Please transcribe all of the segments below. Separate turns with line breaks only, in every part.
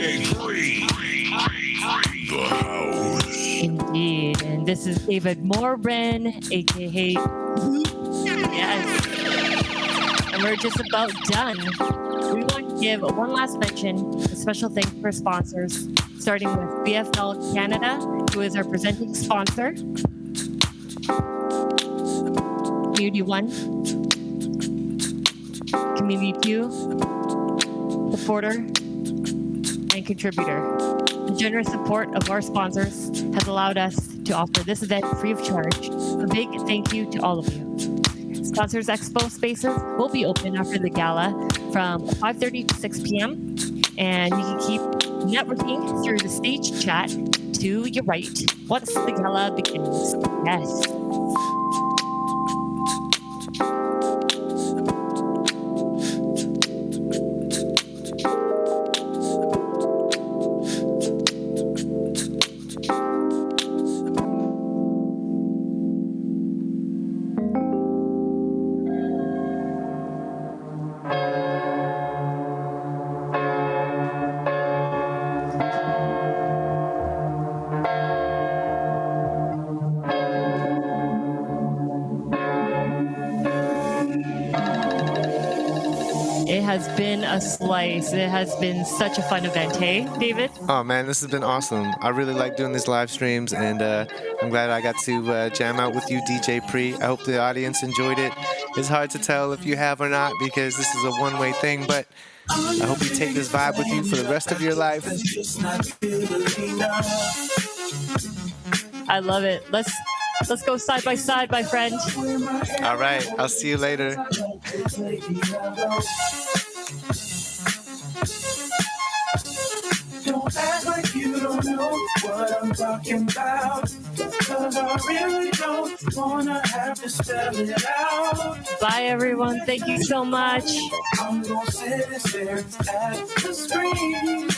Pre. The house.
Indeed. And this is David Morbin, aka Yes. And we're just about done. We want to give one last mention, a special thanks for sponsors, starting with BFL Canada, who is our presenting sponsor. Community 1, Community 2, supporter, and contributor. The generous support of our sponsors has allowed us to offer this event free of charge. A big thank you to all of you. Sponsors Expo spaces will be open after the gala from 5:30 to 6 p.m. And you can keep networking through the stage chat to your right once the gala begins. Yes. It has been a slice. It has been such a fun event, hey, David?
Oh man, this has been awesome. I really like doing these live streams, and I'm glad I got to jam out with you, DJ Pre. I hope the audience enjoyed it. It's hard to tell if you have or not because this is a one-way thing, but I hope you take this vibe with you for the rest of your life.
I love it. Let's go side by side, my friend.
All right, I'll see you later.
Don't act like you don't know what I'm talking about, 'cause I really don't wanna have to spell it out.
Bye, everyone. Thank you so much.
I'm gonna sit and stare at the screen,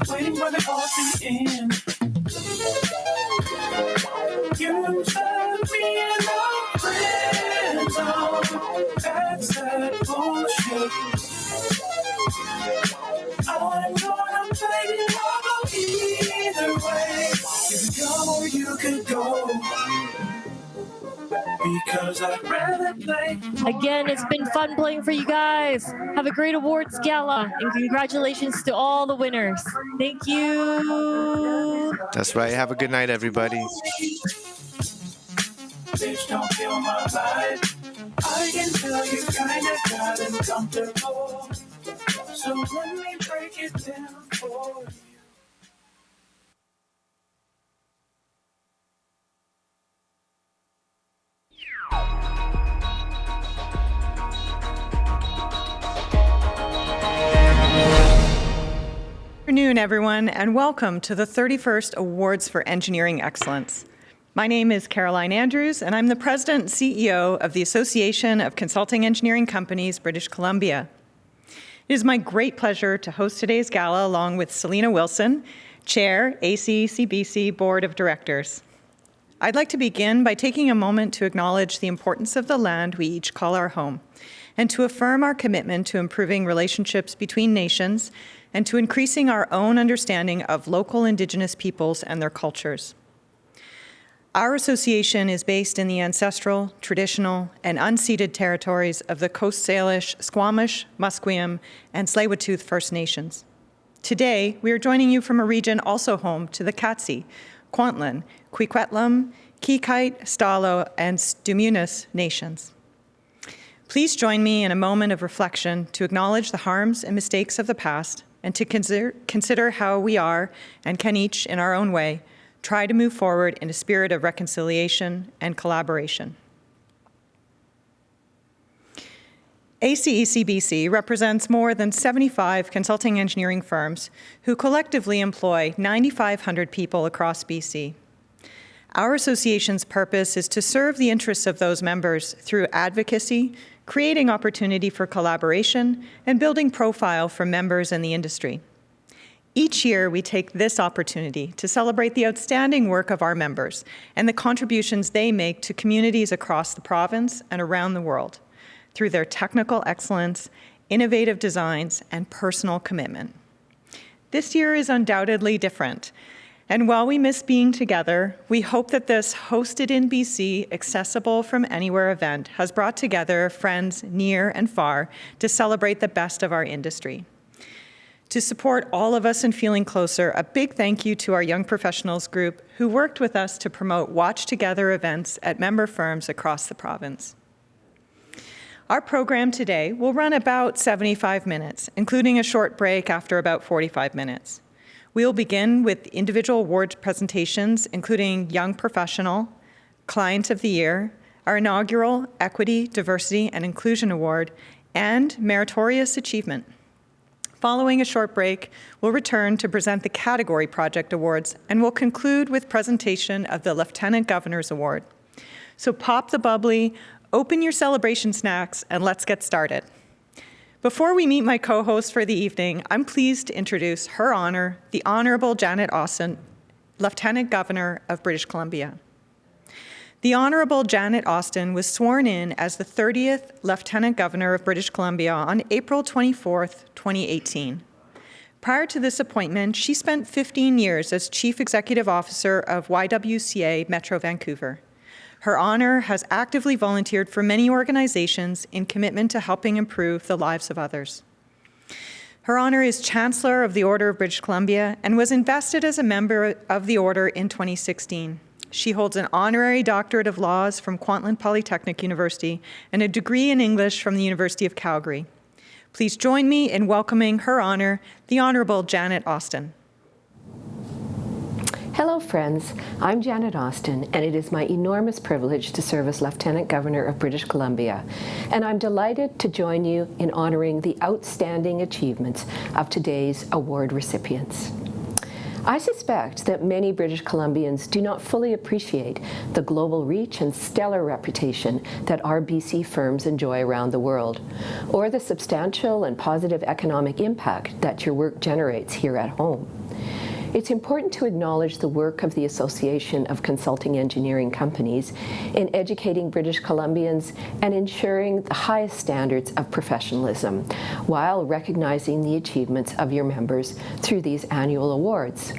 waiting for the call to end. You said me in the friend zone. That's that bullshit. I'm gonna play it all either way. You could come or you could go, because I'd rather play.
Again, it's been fun playing for you guys. Have a great awards gala, and congratulations to all the winners. Thank you.
That's right. Have a good night, everybody.
Bitch, don't kill my vibe. I can tell you kinda got uncomfortable, so let me break it down for you.
Good afternoon, everyone, and welcome to the 31st Awards for Engineering Excellence. My name is Caroline Andrews, and I'm the President and CEO of the Association of Consulting Engineering Companies, British Columbia. It is my great pleasure to host today's gala along with Selena Wilson, Chair, ACEC Board of Directors. I'd like to begin by taking a moment to acknowledge the importance of the land we each call our home, and to affirm our commitment to improving relationships between nations and to increasing our own understanding of local Indigenous peoples and their cultures. Our association is based in the ancestral, traditional, and unceded territories of the Coast Salish, Squamish, Musqueam, and Tsleil-Waututh First Nations. Today, we are joining you from a region also home to the Katsi, Kwantlen, Kwikwetlam, Kikite, Stalo, and Stumunis nations. Please join me in a moment of reflection to acknowledge the harms and mistakes of the past and to consider how we are, and can each, in our own way, try to move forward in a spirit of reconciliation and collaboration. ACEC BC represents more than 75 consulting engineering firms who collectively employ 9,500 people across BC. Our association's purpose is to serve the interests of those members through advocacy, creating opportunity for collaboration, and building profile for members in the industry. Each year, we take this opportunity to celebrate the outstanding work of our members and the contributions they make to communities across the province and around the world through their technical excellence, innovative designs, and personal commitment. This year is undoubtedly different. And while we miss being together, we hope that this hosted in BC, accessible from anywhere event has brought together friends near and far to celebrate the best of our industry. To support all of us in feeling closer, a big thank you to our young professionals group who worked with us to promote Watch Together events at member firms across the province. Our program today will run about 75 minutes, including a short break after about 45 minutes. We'll begin with individual award presentations, including Young Professional, Client of the Year, our inaugural Equity, Diversity, and Inclusion Award, and Meritorious Achievement. Following a short break, we'll return to present the Category Project Awards, and we'll conclude with presentation of the Lieutenant Governor's Award. So pop the bubbly, open your celebration snacks, and let's get started. Before we meet my co-host for the evening, I'm pleased to introduce Her Honor, the Honorable Janet Austin, Lieutenant Governor of British Columbia. The Honorable Janet Austin was sworn in as the 30th Lieutenant Governor of British Columbia on April 24th, 2018. Prior to this appointment, she spent 15 years as Chief Executive Officer of YWCA Metro Vancouver. Her Honor has actively volunteered for many organizations in commitment to helping improve the lives of others. Her Honor is Chancellor of the Order of British Columbia and was invested as a member of the Order in 2016. She holds an honorary doctorate of laws from Kwantlen Polytechnic University and a degree in English from the University of Calgary. Please join me in welcoming Her Honor, the Honorable Janet Austin.
Hello friends, I'm Janet Austin, and it is my enormous privilege to serve as Lieutenant Governor of British Columbia. And I'm delighted to join you in honoring the outstanding achievements of today's award recipients. I suspect that many British Columbians do not fully appreciate the global reach and stellar reputation that our BC firms enjoy around the world, or the substantial and positive economic impact that your work generates here at home. It's important to acknowledge the work of the Association of Consulting Engineering Companies in educating British Columbians and ensuring the highest standards of professionalism, while recognizing the achievements of your members through these annual awards.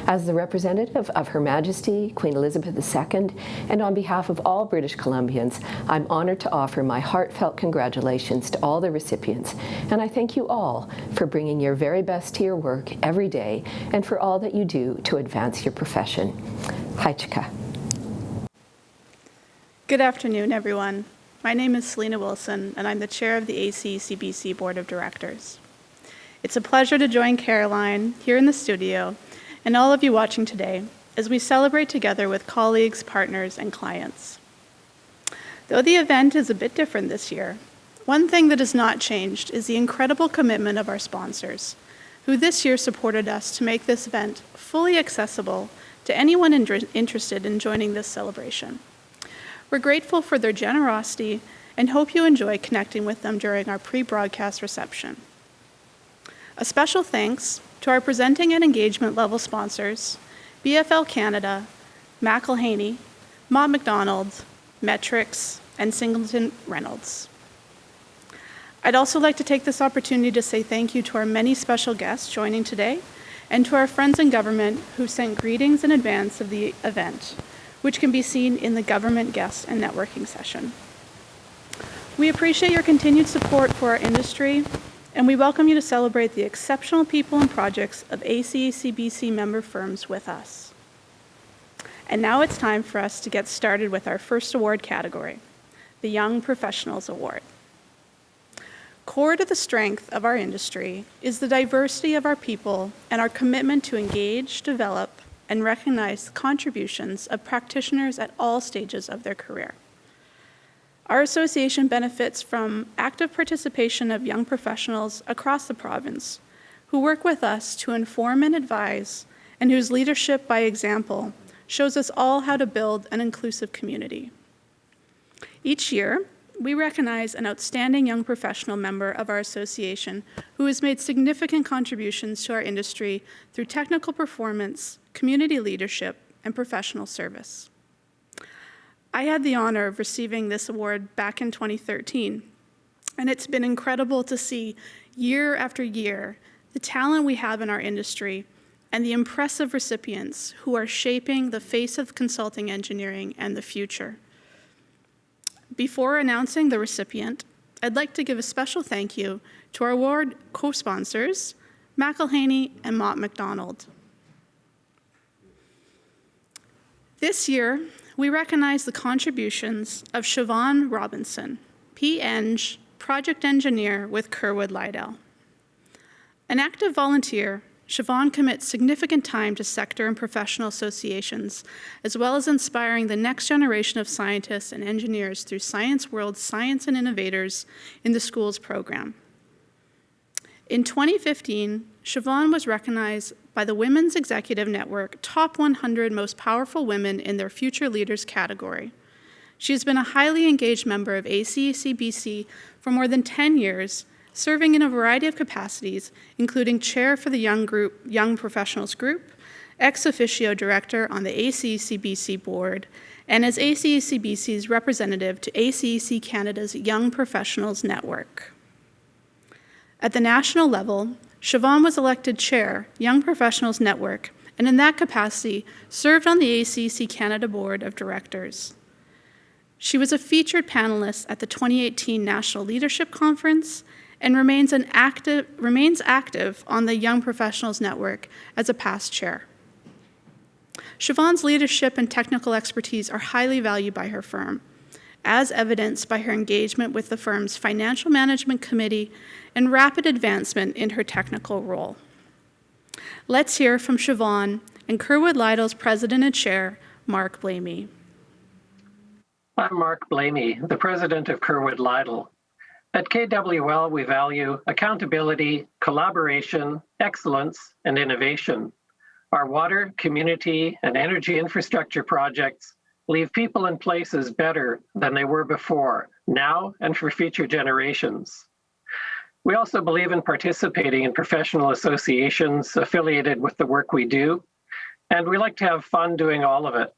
As the representative of Her Majesty, Queen Elizabeth II, and on behalf of all British Columbians, I'm honored to offer my heartfelt congratulations to all the recipients, and I thank you all for bringing your very best to your work every day and for all that you do to advance your profession. Haichika.
Good afternoon, everyone. My name is Selena Wilson, and I'm the chair of the ACEC BC Board of Directors. It's a pleasure to join Caroline here in the studio and all of you watching today as we celebrate together with colleagues, partners, and clients. Though the event is a bit different this year, one thing that has not changed is the incredible commitment of our sponsors, who this year supported us to make this event fully accessible to anyone interested in joining this celebration. We're grateful for their generosity and hope you enjoy connecting with them during our pre-broadcast reception. A special thanks to our presenting and engagement level sponsors, BFL Canada, McElhaney, Mott MacDonald, Metrics, and Singleton Reynolds. I'd also like to take this opportunity to say thank you to our many special guests joining today and to our friends in government who sent greetings in advance of the event, which can be seen in the government guest and networking session. We appreciate your continued support for our industry, and we welcome you to celebrate the exceptional people and projects of ACEC BC member firms with us. And now it's time for us to get started with our first award category, the Young Professionals Award. Core to the strength of our industry is the diversity of our people and our commitment to engage, develop, and recognize the contributions of practitioners at all stages of their career. Our association benefits from active participation of young professionals across the province who work with us to inform and advise, and whose leadership by example shows us all how to build an inclusive community. Each year, we recognize an outstanding young professional member of our association who has made significant contributions to our industry through technical performance, community leadership, and professional service. I had the honor of receiving this award back in 2013, and it's been incredible to see year after year the talent we have in our industry, and the impressive recipients who are shaping the face of consulting engineering and the future. Before announcing the recipient, I'd like to give a special thank you to our award co-sponsors, McElhaney and Mott MacDonald. This year, we recognize the contributions of Siobhan Robinson, P.Eng, project engineer with Kerwood Lydell. An active volunteer, Siobhan commits significant time to sector and professional associations, as well as inspiring the next generation of scientists and engineers through Science World's Science and Innovators in the Schools program. In 2015, Siobhan was recognized by the Women's Executive Network Top 100 Most Powerful Women in their Future Leaders category. She has been a highly engaged member of ACEC for more than 10 years, serving in a variety of capacities, including chair for the Young Professionals Group, ex officio director on the ACEC board, and as ACEC's representative to ACEC Canada's Young Professionals Network. At the national level, Siobhan was elected chair, Young Professionals Network, and in that capacity, served on the ACEC Canada Board of Directors. She was a featured panelist at the 2018 National Leadership Conference and remains active on the Young Professionals Network as a past chair. Siobhan's leadership and technical expertise are highly valued by her firm, as evidenced by her engagement with the firm's Financial Management Committee and rapid advancement in her technical role. Let's hear from Siobhan and Kerwood Lydell's President and Chair, Mark Blamey.
I'm Mark Blamey, the President of Kerwood Lydell. At KWL, we value accountability, collaboration, excellence, and innovation. Our water, community, and energy infrastructure projects leave people and places better than they were before, now and for future generations. We also believe in participating in professional associations affiliated with the work we do, and we like to have fun doing all of it.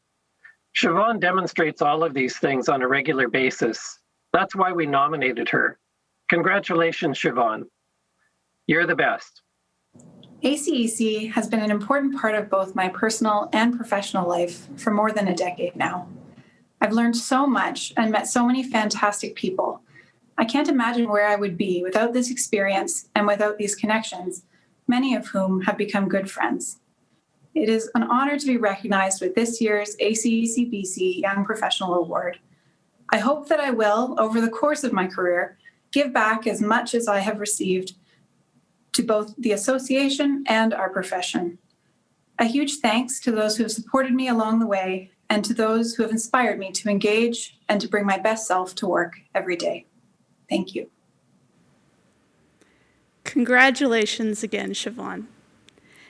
Siobhan demonstrates all of these things on a regular basis. That's why we nominated her. Congratulations, Siobhan. You're the best.
ACEC has been an important part of both my personal and professional life for more than a decade now. I've learned so much and met so many fantastic people. I can't imagine where I would be without this experience and without these connections, many of whom have become good friends. It is an honor to be recognized with this year's ACEC BC Young Professional Award. I hope that I will, over the course of my career, give back as much as I have received to both the association and our profession. A huge thanks to those who have supported me along the way and to those who have inspired me to engage and to bring my best self to work every day. Thank you.
Congratulations again, Siobhan.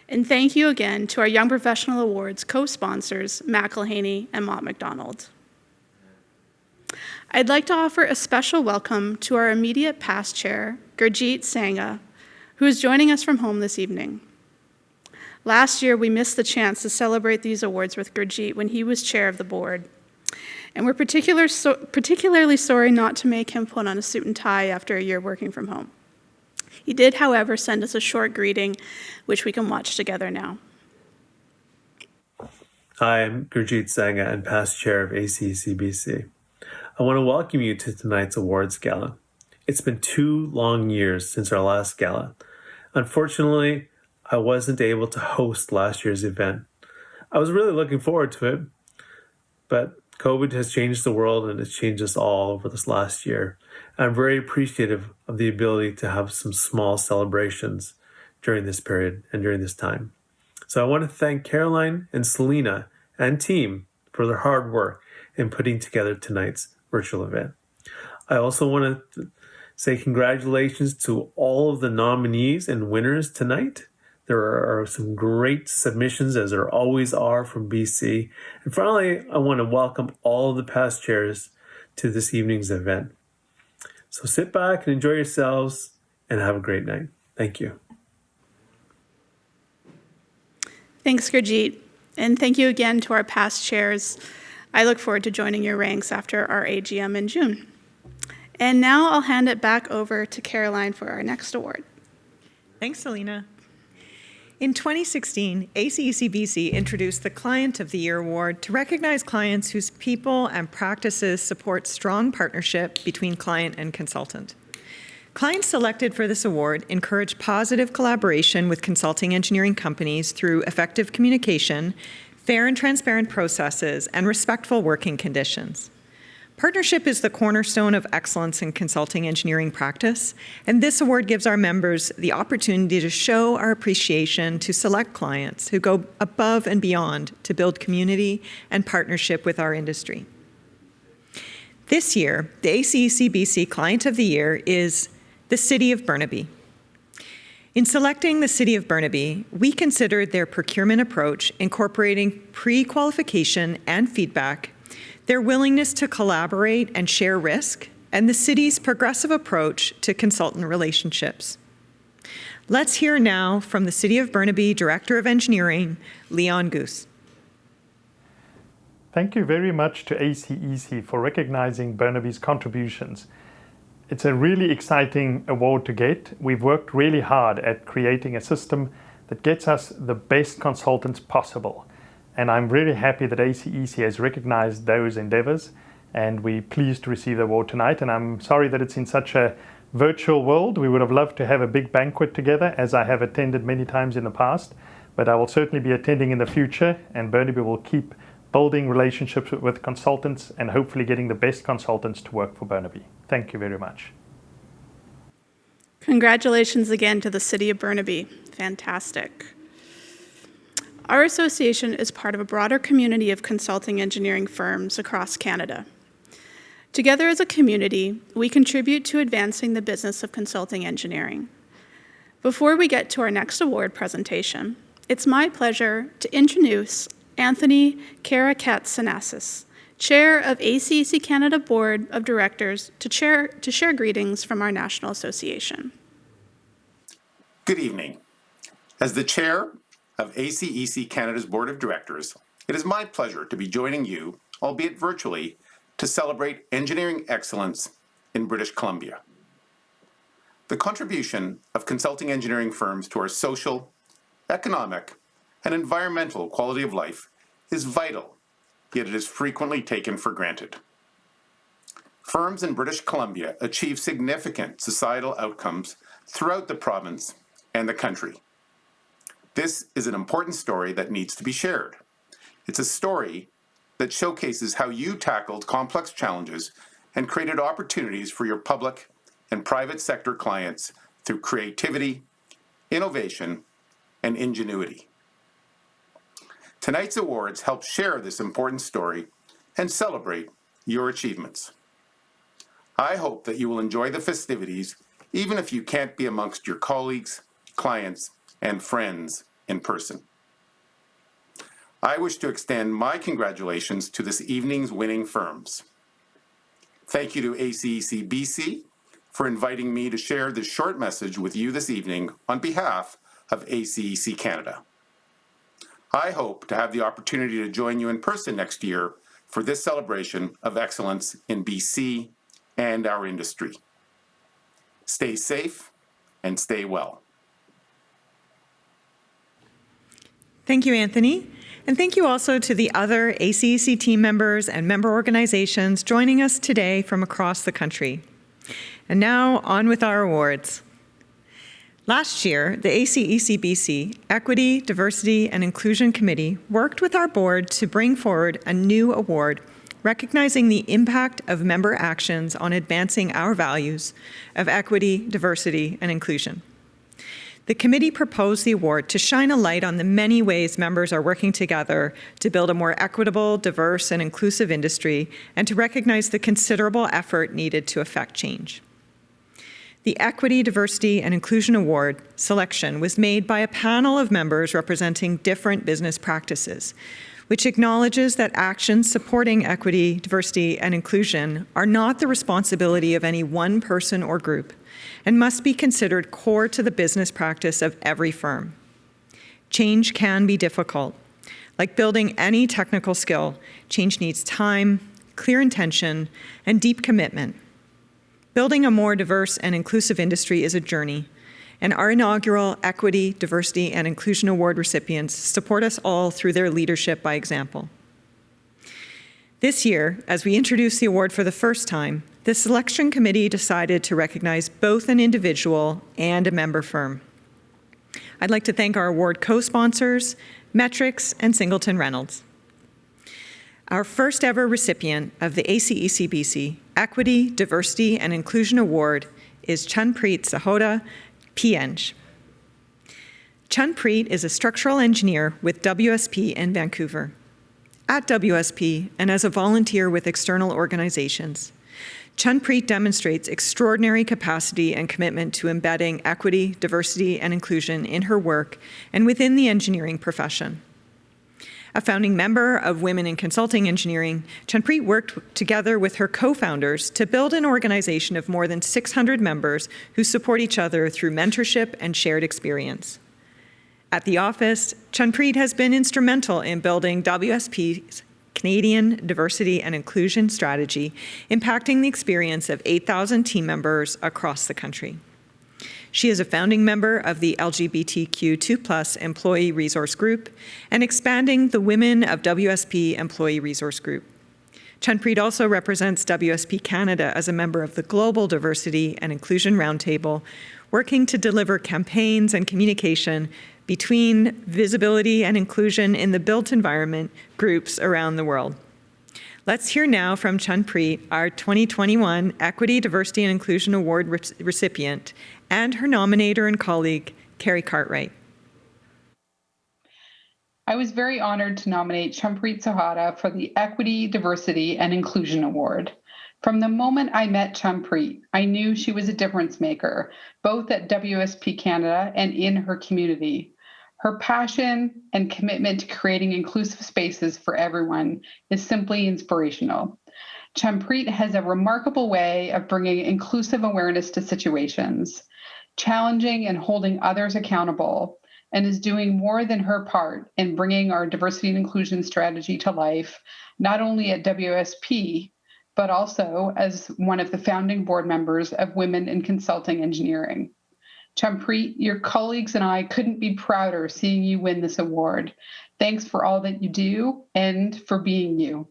And thank you again to our Young Professional Awards co-sponsors, McElhaney and Mott MacDonald. I'd like to offer a special welcome to our immediate past chair, Gurjeet Sangha, who is joining us from home this evening. Last year, we missed the chance to celebrate these awards with Gurjeet when he was chair of the board. And we're particularly sorry not to make him put on a suit and tie after a year working from home. He did, however, send us a short greeting, which we can watch together now.
Hi, I'm Gurjeet Sangha and past chair of ACEC BC. I want to welcome you to tonight's awards gala. It's been 2 long years since our last gala. Unfortunately, I wasn't able to host last year's event. I was really looking forward to it, but COVID has changed the world and it's changed us all over this last year. I'm very appreciative of the ability to have some small celebrations during this period and during this time. So I want to thank Caroline and Selena and team for their hard work in putting together tonight's virtual event. I also want to say congratulations to all of the nominees and winners tonight. There are some great submissions, as there always are, from BC. And finally, I want to welcome all of the past chairs to this evening's event. So sit back and enjoy yourselves and have a great night. Thank you.
Thanks, Gurjeet. And thank you again to our past chairs. I look forward to joining your ranks after our AGM in June. And now I'll hand it back over to Caroline for our next award.
Thanks, Selena. In 2016, ACEC BC introduced the Client of the Year Award to recognize clients whose people and practices support strong partnership between client and consultant. Clients selected for this award encourage positive collaboration with consulting engineering companies through effective communication, fair and transparent processes, and respectful working conditions. Partnership is the cornerstone of excellence in consulting engineering practice, and this award gives our members the opportunity to show our appreciation to select clients who go above and beyond to build community and partnership with our industry. This year, the ACEC BC Client of the Year is the City of Burnaby. In selecting the City of Burnaby, we considered their procurement approach incorporating pre-qualification and feedback, their willingness to collaborate and share risk, and the city's progressive approach to consultant relationships. Let's hear now from the City of Burnaby Director of Engineering, Leon Goose.
Thank you very much to ACEC for recognizing Burnaby's contributions. It's a really exciting award to get. We've worked really hard at creating a system that gets us the best consultants possible. And I'm really happy that ACEC has recognized those endeavors, and we're pleased to receive the award tonight. And I'm sorry that it's in such a virtual world. We would have loved to have a big banquet together, as I have attended many times in the past, but I will certainly be attending in the future, and Burnaby will keep building relationships with consultants and hopefully getting the best consultants to work for Burnaby. Thank you very much.
Congratulations again to the City of Burnaby. Fantastic. Our association is part of a broader community of consulting engineering firms across Canada. Together as a community, we contribute to advancing the business of consulting engineering. Before we get to our next award presentation, it's my pleasure to introduce Anthony Karakatsanassis, Chair of ACEC Canada Board of Directors, to share greetings from our National Association.
Good evening. As the Chair of ACEC Canada's Board of Directors, it is my pleasure to be joining you, albeit virtually, to celebrate engineering excellence in British Columbia. The contribution of consulting engineering firms to our social, economic, and environmental quality of life is vital, yet it is frequently taken for granted. Firms in British Columbia achieve significant societal outcomes throughout the province and the country. This is an important story that needs to be shared. It's a story that showcases how you tackled complex challenges and created opportunities for your public and private sector clients through creativity, innovation, and ingenuity. Tonight's awards help share this important story and celebrate your achievements. I hope that you will enjoy the festivities, even if you can't be amongst your colleagues, clients, and friends in person. I wish to extend my congratulations to this evening's winning firms. Thank you to ACEC BC for inviting me to share this short message with you this evening on behalf of ACEC Canada. I hope to have the opportunity to join you in person next year for this celebration of excellence in BC and our industry. Stay safe and stay well.
Thank you, Anthony. And thank you also to the other ACEC team members and member organizations joining us today from across the country. And now on with our awards. Last year, the ACEC BC Equity, Diversity, and Inclusion Committee worked with our board to bring forward a new award recognizing the impact of member actions on advancing our values of equity, diversity, and inclusion. The committee proposed the award to shine a light on the many ways members are working together to build a more equitable, diverse, and inclusive industry, and to recognize the considerable effort needed to effect change. The Equity, Diversity, and Inclusion Award selection was made by a panel of members representing different business practices, which acknowledges that actions supporting equity, diversity, and inclusion are not the responsibility of any one person or group, and must be considered core to the business practice of every firm. Change can be difficult. Like building any technical skill, change needs time, clear intention, and deep commitment. Building a more diverse and inclusive industry is a journey, And our inaugural Equity, Diversity, and Inclusion Award recipients support us all through their leadership by example. This year, as we introduced the award for the first time, the selection committee decided to recognize both an individual and a member firm. I'd like to thank our award co-sponsors, Metrics and Singleton Reynolds. Our first ever recipient of the ACEC BC Equity, Diversity, and Inclusion Award is Chunpreet Sahota, PEng. Chunpreet is a structural engineer with WSP in Vancouver. At WSP and as a volunteer with external organizations, Chunpreet demonstrates extraordinary capacity and commitment to embedding equity, diversity, and inclusion in her work and within the engineering profession. A founding member of Women in Consulting Engineering, Chunpreet worked together with her co-founders to build an organization of more than 600 members who support each other through mentorship and shared experience. At the office, Chunpreet has been instrumental in building WSP's Canadian Diversity and Inclusion Strategy, impacting the experience of 8,000 team members across the country. She is a founding member of the LGBTQ2+ Employee Resource Group and expanding the Women of WSP Employee Resource Group. Chunpreet also represents WSP Canada as a member of the Global Diversity and Inclusion Roundtable, working to deliver campaigns and communication between visibility and inclusion in the built environment groups around the world. Let's hear now from Chunpreet, our 2021 Equity, Diversity, and Inclusion Award recipient, and her nominator and colleague, Carrie Cartwright.
I was very honored to nominate Chunpreet Sahota for the Equity, Diversity, and Inclusion Award. From the moment I met Chunpreet, I knew she was a difference maker, both at WSP Canada and in her community. Her passion and commitment to creating inclusive spaces for everyone is simply inspirational. Chunpreet has a remarkable way of bringing inclusive awareness to situations, challenging and holding others accountable, and is doing more than her part in bringing our diversity and inclusion strategy to life, not only at WSP, but also as one of the founding board members of Women in Consulting Engineering. Chunpreet, your colleagues and I couldn't be prouder seeing you win this award. Thanks for all that you do and for being you.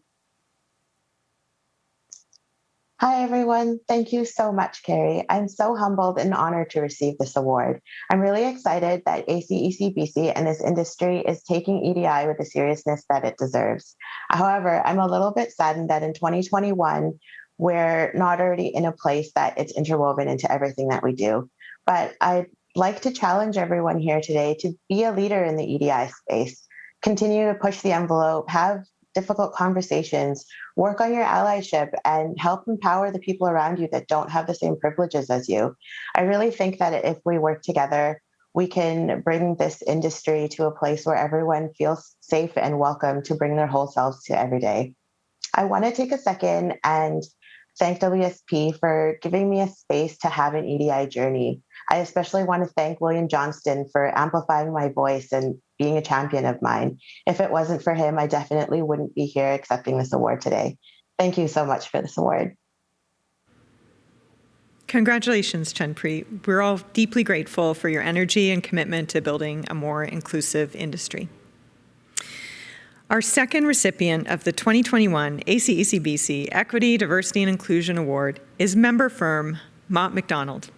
Hi, everyone. Thank you so much, Carrie. I'm so humbled and honored to receive this award. I'm really excited that ACEC BC and this industry is taking EDI with the seriousness that it deserves. However, I'm a little bit saddened that in 2021, we're not already in a place that it's interwoven into everything that we do. But I'd like to challenge everyone here today to be a leader in the EDI space, continue to push the envelope, have difficult conversations, work on your allyship, and help empower the people around you that don't have the same privileges as you. I really think that if we work together, we can bring this industry to a place where everyone feels safe and welcome to bring their whole selves to every day. I want to take a second and thank WSP for giving me a space to have an EDI journey. I especially want to thank William Johnston for amplifying my voice and being a champion of mine. If it wasn't for him, I definitely wouldn't be here accepting this award today. Thank you so much for this award.
Congratulations, Chunpreet. We're all deeply grateful for your energy and commitment to building a more inclusive industry. Our second recipient of the 2021 ACEC BC Equity, Diversity, and Inclusion Award is member firm Mott MacDonald.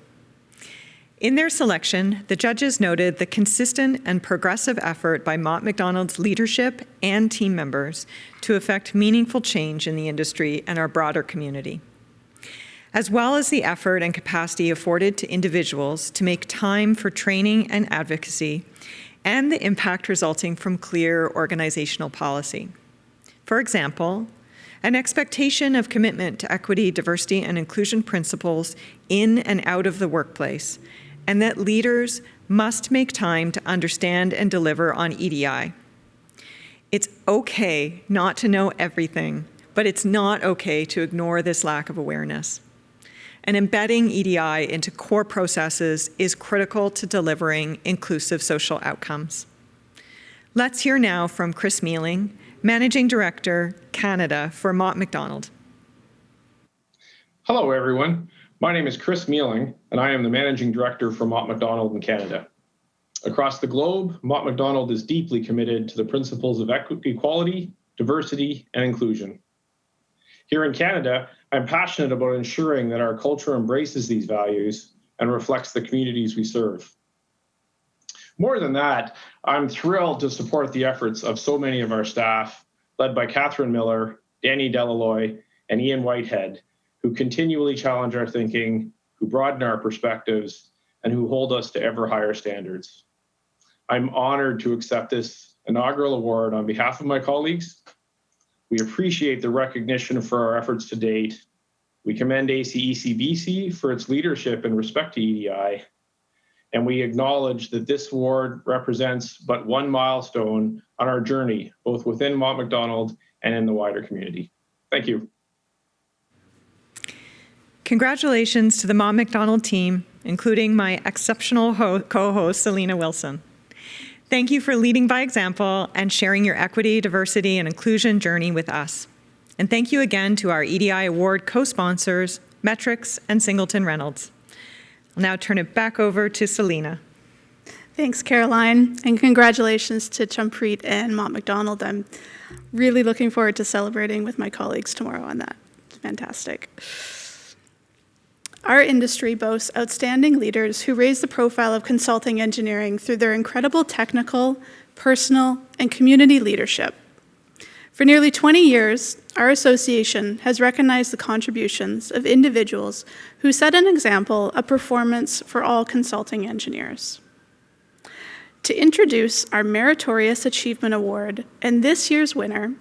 In their selection, the judges noted the consistent and progressive effort by Mott MacDonald's leadership and team members to effect meaningful change in the industry and our broader community, as well as the effort and capacity afforded to individuals to make time for training and advocacy, and the impact resulting from clear organizational policy. For example, an expectation of commitment to equity, diversity, and inclusion principles in and out of the workplace, and that leaders must make time to understand and deliver on EDI. It's okay not to know everything, but it's not okay to ignore this lack of awareness. And embedding EDI into core processes is critical to delivering inclusive social outcomes. Let's hear now from Chris Mealing, Managing Director, Canada for Mott MacDonald.
Hello, everyone. My name is Chris Mealing, and I am the Managing Director for Mott MacDonald in Canada. Across the globe, Mott MacDonald is deeply committed to the principles of equality, diversity, and inclusion. Here in Canada, I'm passionate about ensuring that our culture embraces these values and reflects the communities we serve. More than that, I'm thrilled to support the efforts of so many of our staff, led by Catherine Miller, Danny Delaloy, and Ian Whitehead, who continually challenge our thinking, who broaden our perspectives, and who hold us to ever higher standards. I'm honored to accept this inaugural award on behalf of my colleagues. We appreciate the recognition for our efforts to date. We commend ACEC BC for its leadership in respect to EDI, and we acknowledge that this award represents but one milestone on our journey, both within Mott MacDonald and in the wider community. Thank you.
Congratulations to the Mott MacDonald team, including my exceptional co-host, Selena Wilson. Thank you for leading by example and sharing your equity, diversity, and inclusion journey with us. And thank you again to our EDI Award co-sponsors, Metrics and Singleton Reynolds. I'll now turn it back over to Selena.
Thanks, Caroline, and congratulations to Chumpreet and Mott MacDonald. I'm really looking forward to celebrating with my colleagues tomorrow on that. It's fantastic. Our industry boasts outstanding leaders who raise the profile of consulting engineering through their incredible technical, personal, and community leadership. For nearly 20 years, our association has recognized the contributions of individuals who set an example of performance for all consulting engineers. To introduce our Meritorious Achievement Award and this year's winner,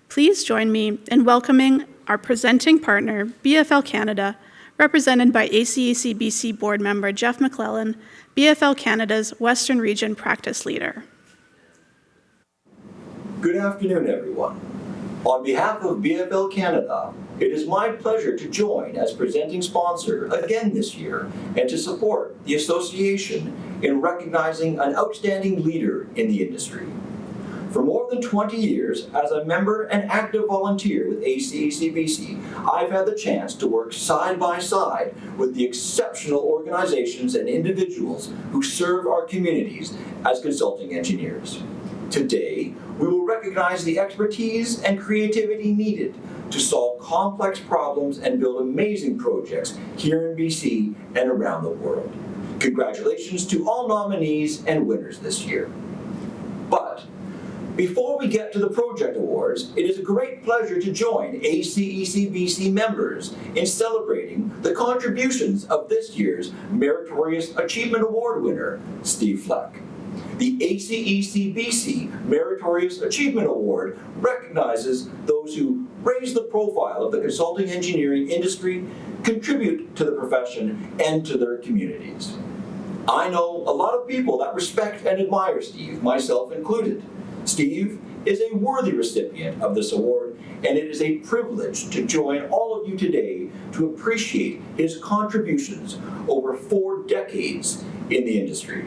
please join me in welcoming our presenting partner, BFL Canada, represented by ACEC BC board member Jeff McClellan, BFL Canada's Western Region practice leader.
Good afternoon, everyone. On behalf of BFL Canada, it is my pleasure to join as presenting sponsor again this year and to support the association in recognizing an outstanding leader in the industry. For more than 20 years, as a member and active volunteer with ACEC BC, I've had the chance to work side by side with the exceptional organizations and individuals who serve our communities as consulting engineers. Today, we will recognize the expertise and creativity needed to solve complex problems and build amazing projects here in BC and around the world. Congratulations to all nominees and winners this year. But before we get to the project awards, it is a great pleasure to join ACEC BC members in celebrating the contributions of this year's Meritorious Achievement Award winner, Steve Fleck. The ACEC BC Meritorious Achievement Award recognizes those who raise the profile of the consulting engineering industry, contribute to the profession, and to their communities. I know a lot of people that respect and admire Steve, myself included. Steve is a worthy recipient of this award, and it is a privilege to join all of you today to appreciate his contributions over 4 decades in the industry.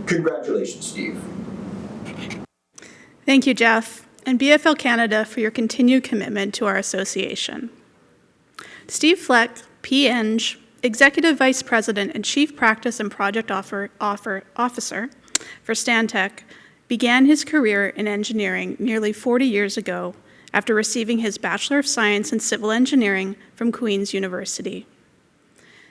Congratulations, Steve.
Thank you, Jeff, and BFL Canada for your continued commitment to our association. Steve Fleck, P.Eng., Executive Vice President and Chief Practice and Project Officer for Stantec, began his career in engineering nearly 40 years ago after receiving his Bachelor of Science in Civil Engineering from Queen's University.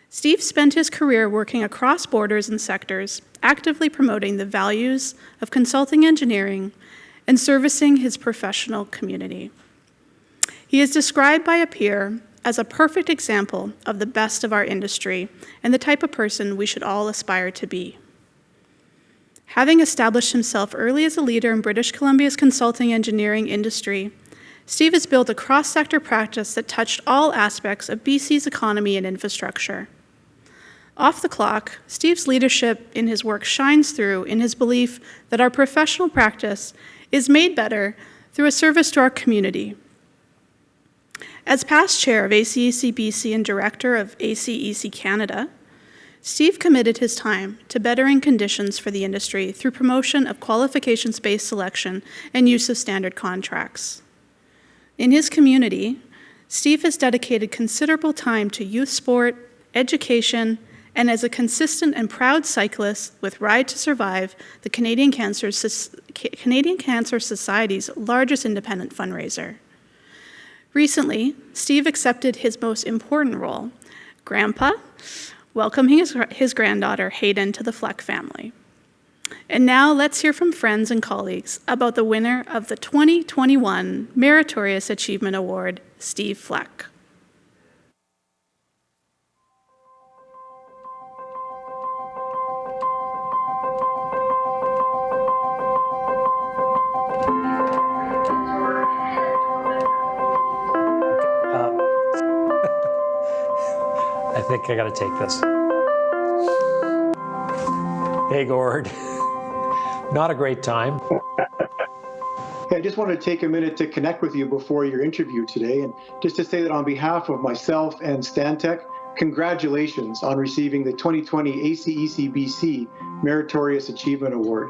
Steve spent his career working across borders and sectors, actively promoting the values of consulting engineering and servicing his professional community. He is described by a peer as a perfect example of the best of our industry and the type of person we should all aspire to be. Having established himself early as a leader in British Columbia's consulting engineering industry, Steve has built a cross-sector practice that touched all aspects of BC's economy and infrastructure. Off the clock, Steve's leadership in his work shines through in his belief that our professional practice is made better through a service to our community. As past chair of ACEC BC and director of ACEC Canada, Steve committed his time to bettering conditions for the industry through promotion of qualifications-based selection and use of standard contracts. In his community, Steve has dedicated considerable time to youth sport, education, and as a consistent and proud cyclist with Ride to Survive, the Canadian Cancer Society's largest independent fundraiser. Recently, Steve accepted his most important role, Grandpa, welcoming his granddaughter Hayden to the Fleck family. And now let's hear from friends and colleagues about the winner of the 2021 Meritorious Achievement Award, Steve Fleck.
I think I got to take this. Hey, Gord. Not a great time.
Hey, I just wanted to take a minute to connect with you before your interview today, and just to say that on behalf of myself and Stantec, congratulations on receiving the 2020 ACEC BC Meritorious Achievement Award.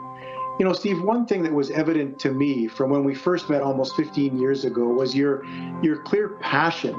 You know, Steve, one thing that was evident to me from when we first met almost 15 years ago was your clear passion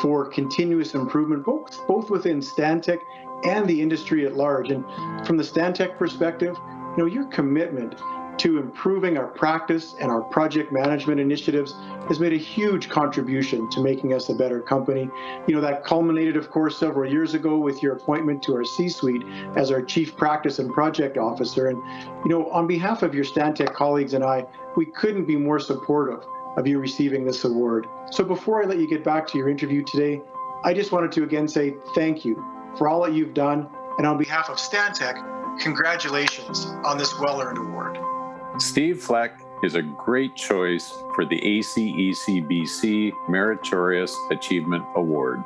for continuous improvement, both within Stantec and the industry at large. And from the Stantec perspective, you know, your commitment to improving our practice and our project management initiatives has made a huge contribution to making us a better company. You know, that culminated, of course, several years ago with your appointment to our C-suite as our Chief Practice and Project Officer. And, you know, on behalf of your Stantec colleagues and I, we couldn't be more supportive of you receiving this award. So before I let you get back to your interview today, I just wanted to again say thank you for all that you've done. And on behalf of Stantec, congratulations on this well-earned award.
Steve Fleck is a great choice for the ACEC BC Meritorious Achievement Award.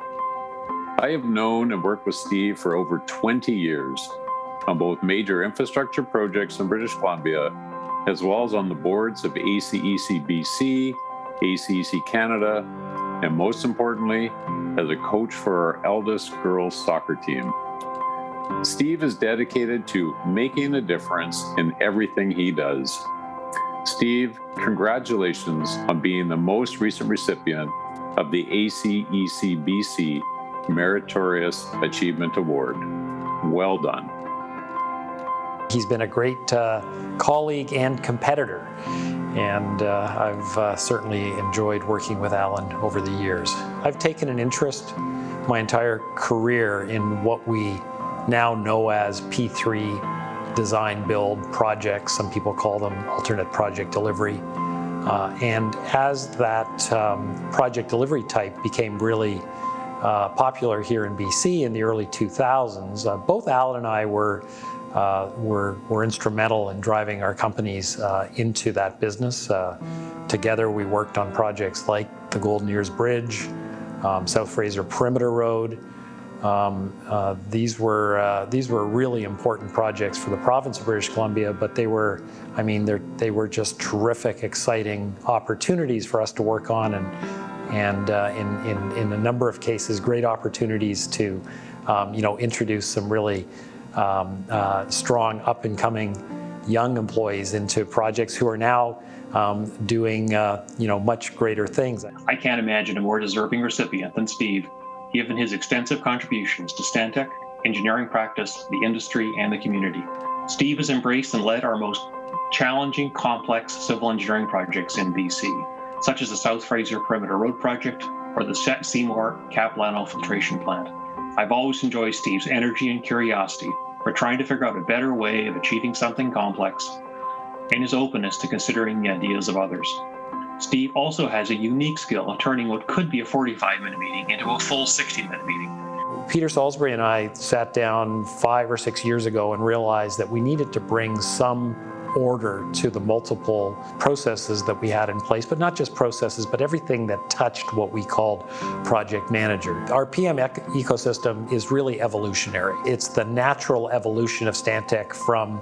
I have known and worked with Steve for over 20 years on both major infrastructure projects in British Columbia, as well as on the boards of ACEC BC, ACEC Canada, and most importantly, as a coach for our eldest girls soccer team. Steve is dedicated to making a difference in everything he does. Steve, congratulations on being the most recent recipient of the ACEC BC Meritorious Achievement Award. Well done.
He's been a great colleague and competitor, and I've certainly enjoyed working with Alan over the years. I've taken an interest my entire career in what we now know as P3 design build projects. Some people call them alternate project delivery. And as that project delivery type became really popular here in BC in the early 2000s, both Alan and I were instrumental in driving our companies into that business. Together we worked on projects like the Golden Ears Bridge, South Fraser Perimeter Road. These were really important projects for the province of British Columbia, but they were just terrific, exciting opportunities for us to work on, and in a number of cases, great opportunities to introduce some really strong up-and-coming young employees into projects who are now doing much greater things.
I can't imagine a more deserving recipient than Steve, given his extensive contributions to Stantec, engineering practice, the industry, and the community. Steve has embraced and led our most challenging, complex civil engineering projects in BC, such as the South Fraser Perimeter Road project or the Seymour Capilano filtration plant. I've always enjoyed Steve's energy and curiosity for trying to figure out a better way of achieving something complex, and his openness to considering the ideas of others. Steve also has a unique skill of turning what could be a 45-minute meeting into a full 60-minute meeting.
Peter Salisbury and I sat down 5 or 6 years ago and realized that we needed to bring some order to the multiple processes that we had in place, but not just processes, but everything that touched what we called project manager. Our PM ecosystem is really evolutionary. It's the natural evolution of Stantec from,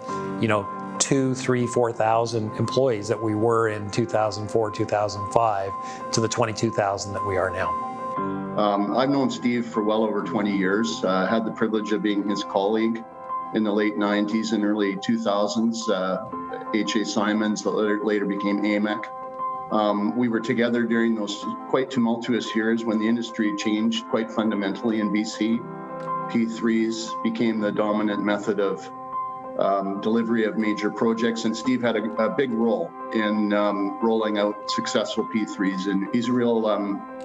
2,000, 3,000, 4,000 employees that we were in 2004, 2005 to the 22,000 that we are now.
I've known Steve for well over 20 years. Had the privilege of being his colleague in the late 90s and early 2000s. H.A. Simons, that later became AMEC. We were together during those quite tumultuous years when the industry changed quite fundamentally in BC. P3s became the dominant method of delivery of major projects, and Steve had a big role in rolling out successful P3s, and he's a real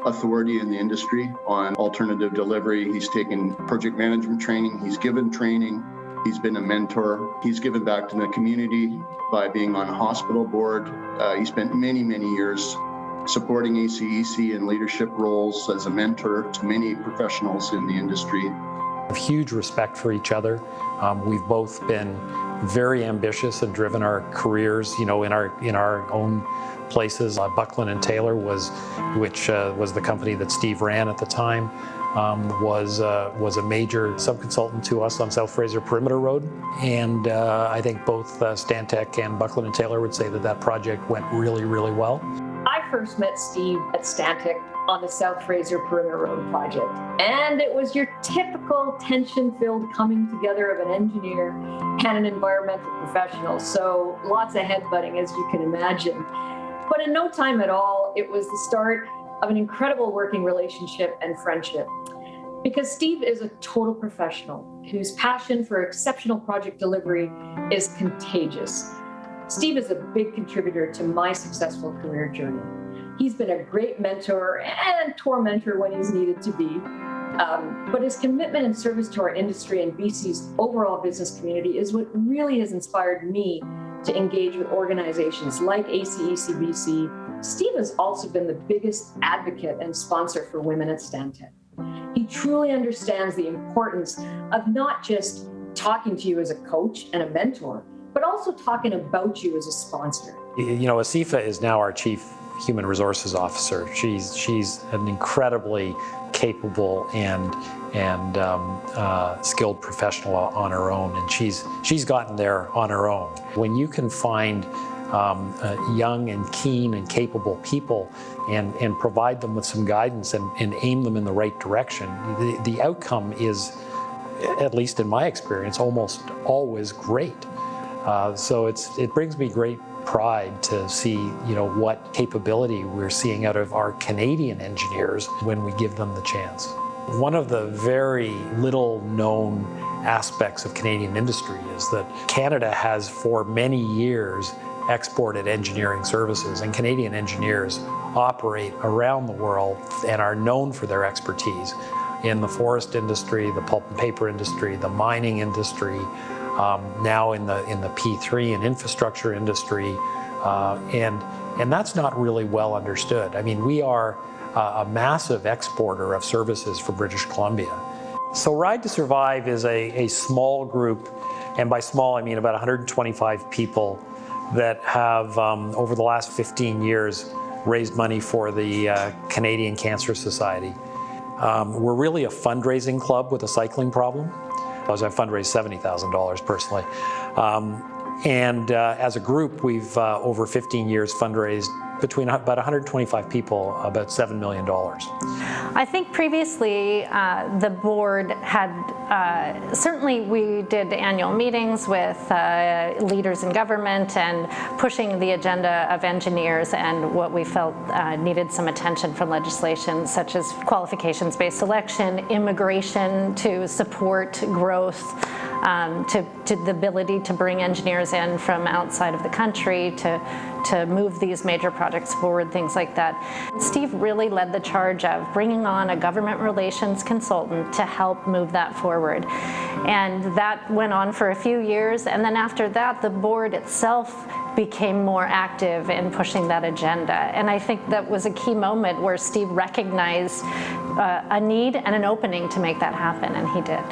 authority in the industry on alternative delivery. He's taken project management training, he's given training, he's been a mentor, he's given back to the community by being on a hospital board. He spent many years supporting ACEC in leadership roles as a mentor to many professionals in the industry.
Have huge respect for each other. We've both been very ambitious and driven our careers, in our own places. Buckland and Taylor which was the company that Steve ran at the time, was a major subconsultant to us on South Fraser Perimeter Road. And I think both Stantec and Buckland and Taylor would say that project went really well.
I first met Steve at Stantec on the South Fraser Perimeter Road project. And it was your typical tension-filled coming together of an engineer and an environmental professional. So lots of headbutting, as you can imagine. But in no time at all, it was the start of an incredible working relationship and friendship. Because Steve is a total professional whose passion for exceptional project delivery is contagious. Steve is a big contributor to my successful career journey. He's been a great mentor and tormentor when he's needed to be. But his commitment and service to our industry and BC's overall business community is what really has inspired me to engage with organizations like ACEC BC. Steve has also been the biggest advocate and sponsor for women at Stantec. He truly understands the importance of not just talking to you as a coach and a mentor, but also talking about you as a sponsor.
Asifa is now our Chief Human Resources Officer. She's an incredibly capable and skilled professional on her own, and she's gotten there on her own. When you can find young and keen and capable people and provide them with some guidance and aim them in the right direction, the outcome is, at least in my experience, almost always great. So it brings me great pride to see, what capability we're seeing out of our Canadian engineers when we give them the chance. One of the very little known aspects of Canadian industry is that Canada has for many years exported engineering services, and Canadian engineers operate around the world and are known for their expertise in the forest industry, the pulp and paper industry, the mining industry, now in the P3 and infrastructure industry, and that's not really well understood. I mean, we are a massive exporter of services for British Columbia. So Ride to Survive is a small group, and by small I mean about 125 people that have, over the last 15 years, raised money for the Canadian Cancer Society. We're really a fundraising club with a cycling problem. I've fundraised $70,000 personally. And as a group, we've, over 15 years, fundraised between about 125 people, about $7 million.
I think previously the board had, certainly we did annual meetings with leaders in government and pushing the agenda of engineers and what we felt needed some attention from legislation, such as qualifications-based selection, immigration to support growth, to the ability to bring engineers in from outside of the country to move these major projects forward, things like that. Steve really led the charge of bringing on a government relations consultant to help move that forward. And that went on for a few years, and then after that, the board itself became more active in pushing that agenda. And I think that was a key moment where Steve recognized a need and an opening to make that happen, and he did.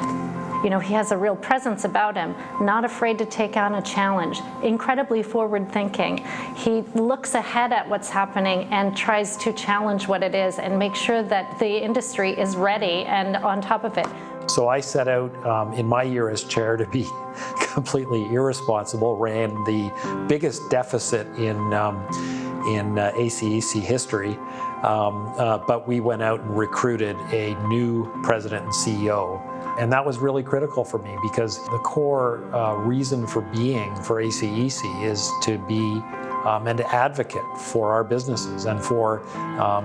He has a real presence about him, not afraid to take on a challenge, incredibly forward-thinking. He looks ahead at what's happening and tries to challenge what it is and make sure that the industry is ready and on top of it.
So I set out in my year as chair to be completely irresponsible, ran the biggest deficit in ACEC history, but we went out and recruited a new president and CEO. And that was really critical for me because the core reason for being for ACEC is to be and to advocate for our businesses and for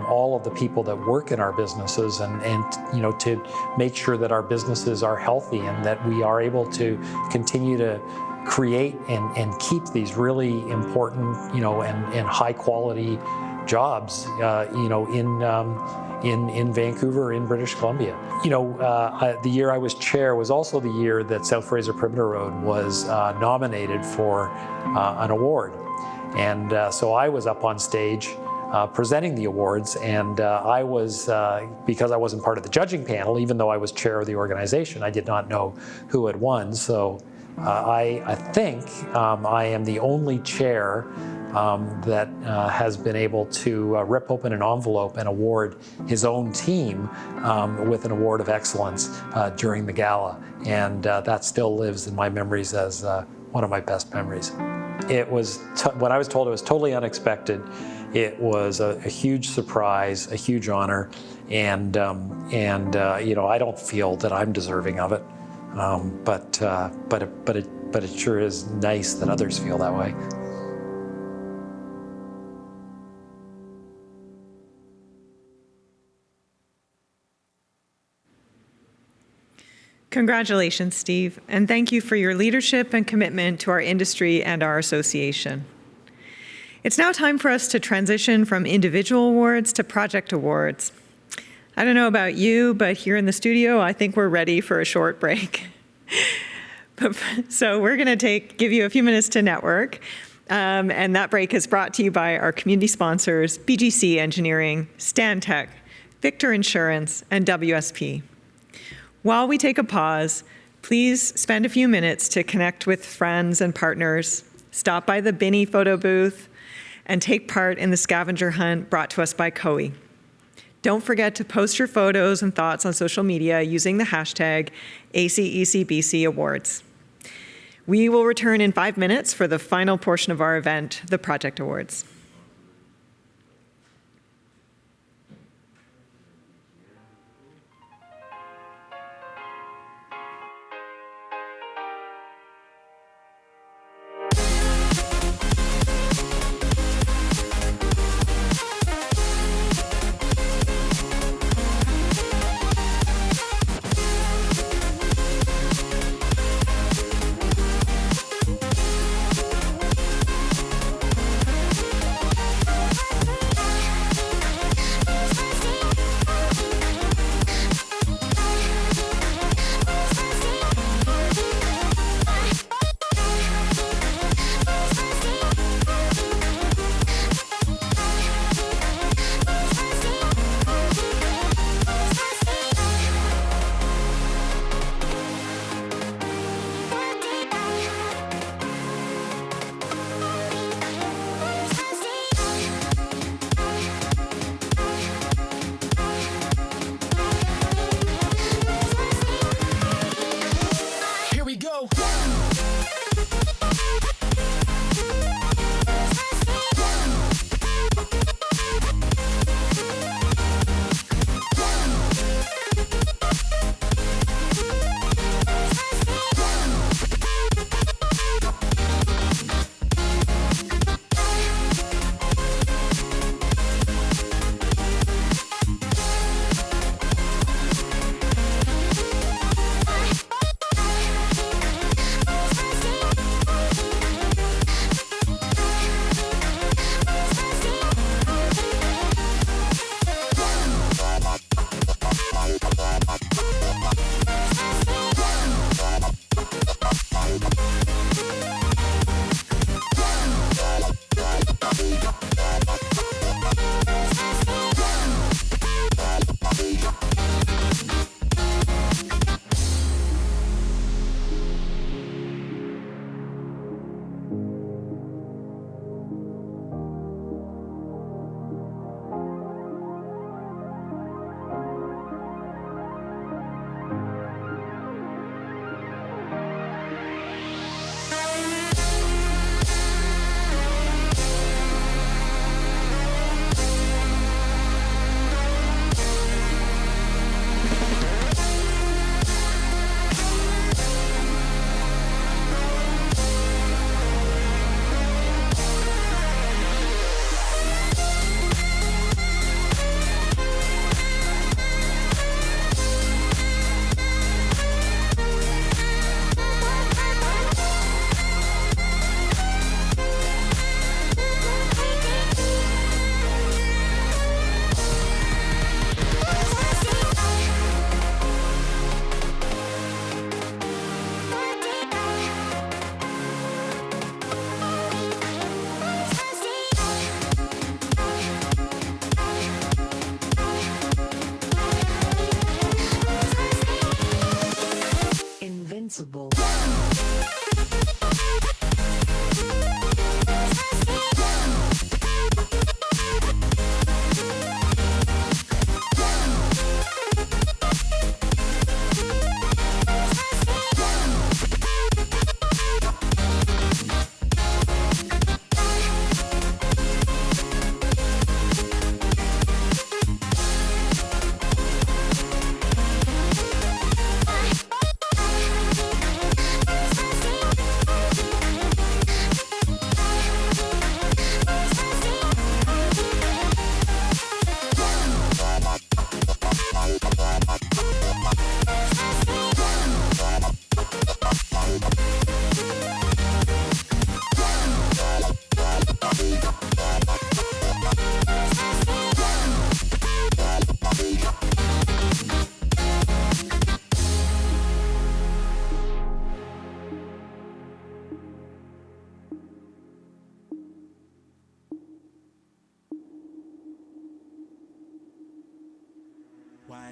all of the people that work in our businesses, and to make sure that our businesses are healthy and that we are able to continue to create and keep these really important, and high quality jobs, in Vancouver, in British Columbia. The year I was chair was also the year that South Fraser Perimeter Road was nominated for an award. And so I was up on stage presenting the awards, and I was, because I wasn't part of the judging panel, even though I was chair of the organization, I did not know who had won. So I think I am the only chair that has been able to rip open an envelope and award his own team with an award of excellence during the gala. And that still lives in my memories as one of my best memories. It was, when I was told, it was totally unexpected. It was a huge surprise, a huge honor, and I don't feel that I'm deserving of it, but it sure is nice that others feel that way.
Congratulations, Steve, and thank you for your leadership and commitment to our industry and our association. It's now time for us to transition from individual awards to project awards. I don't know about you, but here in the studio, I think we're ready for a short break. So we're going to give you a few minutes to network, and that break is brought to you by our community sponsors, BGC Engineering, Stantec, Victor Insurance, and WSP. While we take a pause, please spend a few minutes to connect with friends and partners, stop by the Binny photo booth, and take part in the scavenger hunt brought to us by COE. Don't forget to post your photos and thoughts on social media using the hashtag ACECBC Awards. We will return in 5 minutes for the final portion of our event, the Project Awards.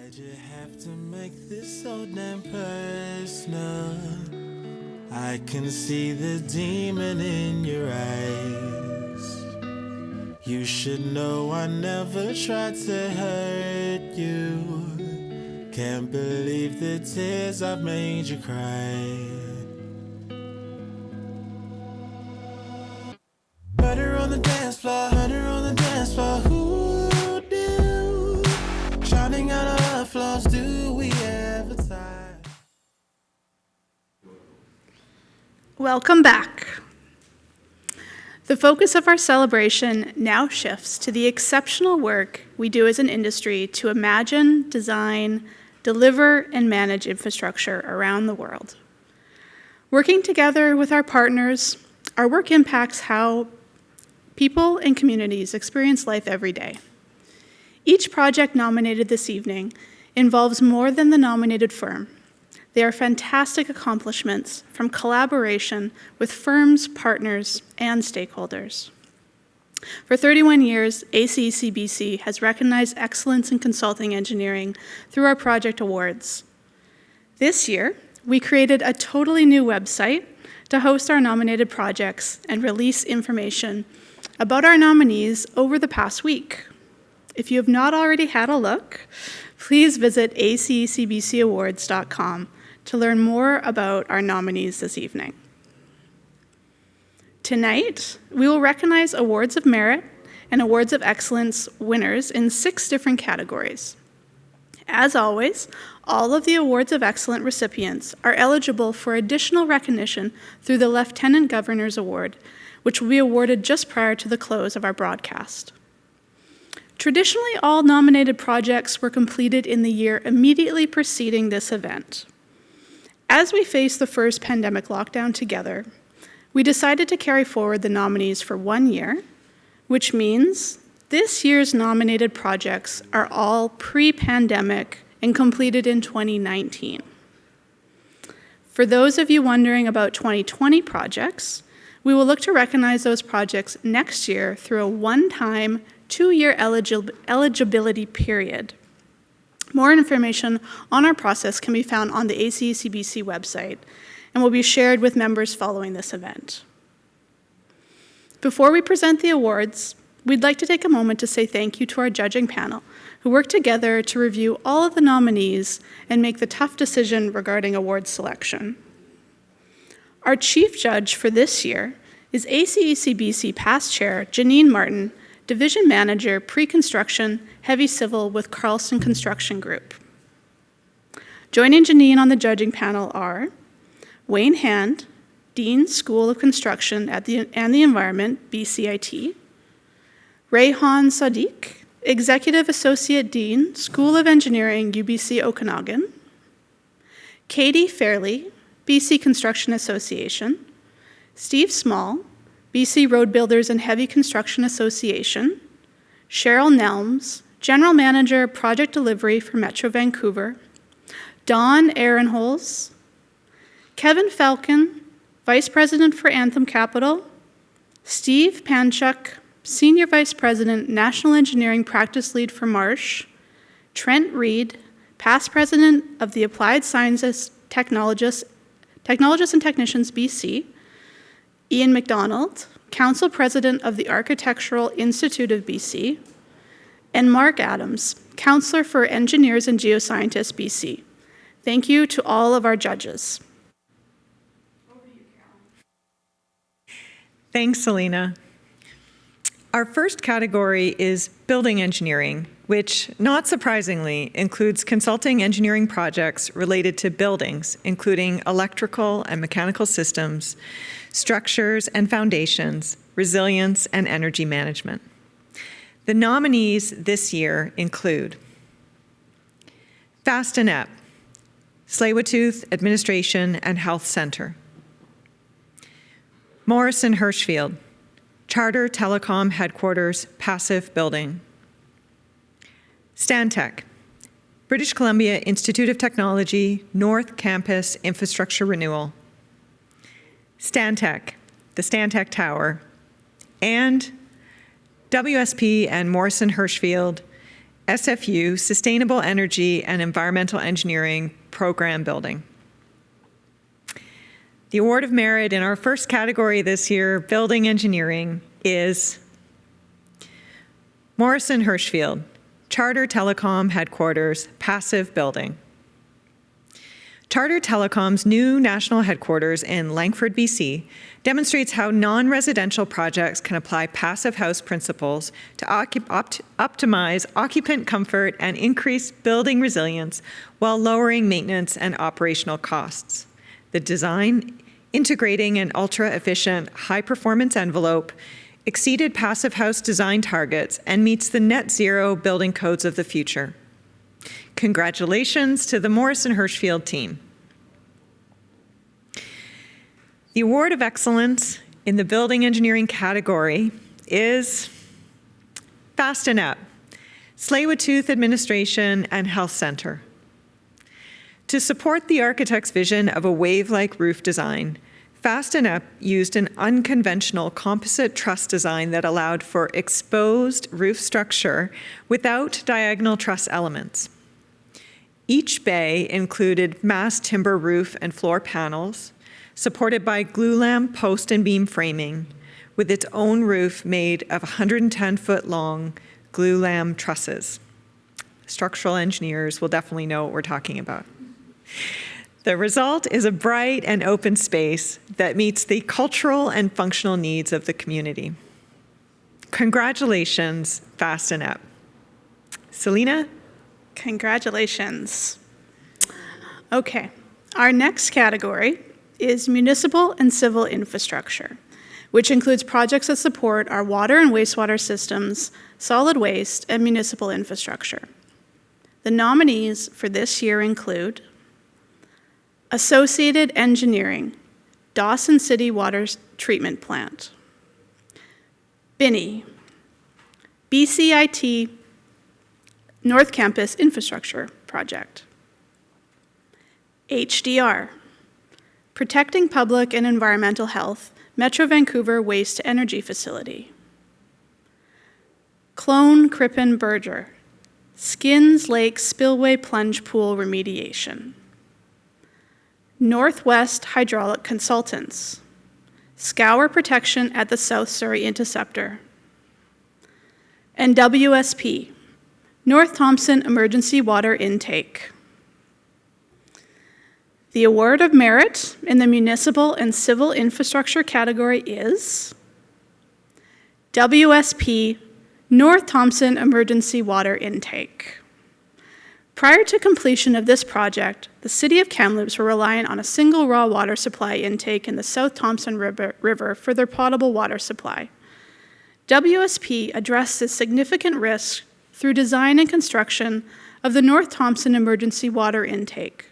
Why'd you have to make this so damn personal? I can see the demon in your eyes. You should know I never tried to hurt you. Can't believe the tears I've made you cry. Murder on the dance floor, murder on the dance floor. Who do? Shining on our floors, do we ever tie?
Welcome back. The focus of our celebration now shifts to the exceptional work we do as an industry to imagine, design, deliver, and manage infrastructure around the world. Working together with our partners, our work impacts how people and communities experience life every day. Each project nominated this evening involves more than the nominated firm. They are fantastic accomplishments from collaboration with firms, partners, and stakeholders. For 31 years, ACEC BC has recognized excellence in consulting engineering through our project awards. This year, we created a totally new website to host our nominated projects and release information about our nominees over the past week. If you have not already had a look, please visit acecbcawards.com to learn more about our nominees this evening. Tonight, we will recognize Awards of Merit and Awards of Excellence winners in 6 different categories. As always, all of the Awards of Excellence recipients are eligible for additional recognition through the Lieutenant Governor's Award, which will be awarded just prior to the close of our broadcast. Traditionally, all nominated projects were completed in the year immediately preceding this event. As we face the first pandemic lockdown together, we decided to carry forward the nominees for 1 year, which means this year's nominated projects are all pre-pandemic and completed in 2019. For those of you wondering about 2020 projects, we will look to recognize those projects next year through a one-time 2-year eligibility period. More information on our process can be found on the ACEC BC website and will be shared with members following this event. Before we present the awards, we'd like to take a moment to say thank you to our judging panel, who worked together to review all of the nominees and make the tough decision regarding award selection. Our chief judge for this year is ACEC BC past chair Janine Martin, Division Manager, Pre-Construction, Heavy Civil with Carlson Construction Group. Joining Janine on the judging panel are Wayne Hand, Dean, School of Construction and the Environment, BCIT, Rayhan Sadiq, Executive Associate Dean, School of Engineering, UBC Okanagan, Katie Fairley, BC Construction Association, Steve Small, BC Road Builders and Heavy Construction Association, Cheryl Nelms, General Manager, Project Delivery for Metro Vancouver, Don Aaronholz, Kevin Falcon, Vice President for Anthem Capital, Steve Panchuk, Senior Vice President, National Engineering Practice Lead for Marsh, Trent Reed, Past President of the Applied Sciences Technologists and Technicians BC, Ian McDonald, Council President of the Architectural Institute of BC, and Mark Adams, Counselor for Engineers and Geoscientists BC. Thank you to all of our judges.
Thanks, Selena. Our first category is building engineering, which, not surprisingly, includes consulting engineering projects related to buildings, including electrical and mechanical systems, structures and foundations, resilience, and energy management. The nominees this year include Fastenep, Tsleil-Waututh Administration and Health Center, Morrison Hirschfield, Charter Telecom Headquarters Passive Building, Stantec, British Columbia Institute of Technology North Campus Infrastructure Renewal, Stantec, the Stantec Tower, and WSP and Morrison Hirschfield SFU Sustainable Energy and Environmental Engineering Program Building. The Award of Merit in our first category this year, Building Engineering, is Morrison Hershfield, Charter Telecom Headquarters, Passive Building. Charter Telecom's new national headquarters in Langford, BC, demonstrates how non-residential projects can apply passive house principles to optimize occupant comfort and increase building resilience while lowering maintenance and operational costs. The design, integrating an ultra-efficient, high-performance envelope, exceeded passive house design targets and meets the net zero building codes of the future. Congratulations to the Morrison Hershfield team. The Award of Excellence in the Building Engineering category is Fast and Up, Tsleil-Waututh Administration and Health Centre. To support the architect's vision of a wave-like roof design, Fast and Up used an unconventional composite truss design that allowed for exposed roof structure without diagonal truss elements. Each bay included mass timber roof and floor panels, supported by glulam post and beam framing, with its own roof made of 110-foot-long glulam trusses. Structural engineers will definitely know what we're talking about. The result is a bright and open space that meets the cultural and functional needs of the community. Congratulations, Fast and Up. Selena?
Congratulations. Okay, our next category is municipal and civil infrastructure, which includes projects that support our water and wastewater systems, solid waste, and municipal infrastructure. The nominees for this year include Associated Engineering, Dawson City Water Treatment Plant. Binney, BCIT North Campus Infrastructure Project. HDR, Protecting Public and Environmental Health, Metro Vancouver Waste to Energy Facility. Clone Crippen Berger, Skins Lake Spillway Plunge Pool Remediation. Northwest Hydraulic Consultants, Scour Protection at the South Surrey Interceptor. And WSP, North Thompson Emergency Water Intake. The Award of Merit in the Municipal and Civil Infrastructure category is WSP, North Thompson Emergency Water Intake. Prior to completion of this project, the City of Kamloops were reliant on a single raw water supply intake in the South Thompson River for their potable water supply. WSP addressed this significant risk through design and construction of the North Thompson Emergency Water Intake.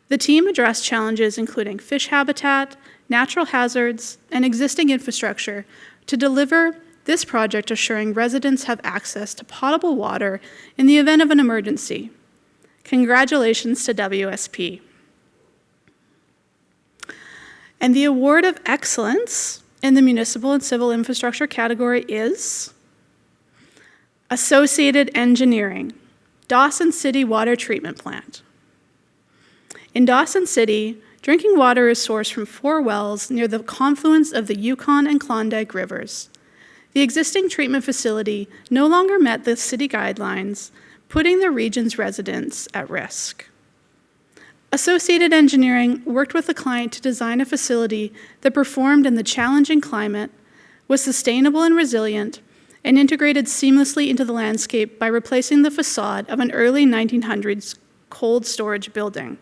The team addressed challenges including fish habitat, natural hazards, and existing infrastructure to deliver this project, assuring residents have access to potable water in the event of an emergency. Congratulations to WSP. And the Award of Excellence in the Municipal and Civil Infrastructure category is Associated Engineering, Dawson City Water Treatment Plant. In Dawson City, drinking water is sourced from 4 wells near the confluence of the Yukon and Klondike rivers. The existing treatment facility no longer met the city guidelines, putting the region's residents at risk. Associated Engineering worked with the client to design a facility that performed in the challenging climate, was sustainable and resilient, and integrated seamlessly into the landscape by replacing the facade of an early 1900s cold storage building.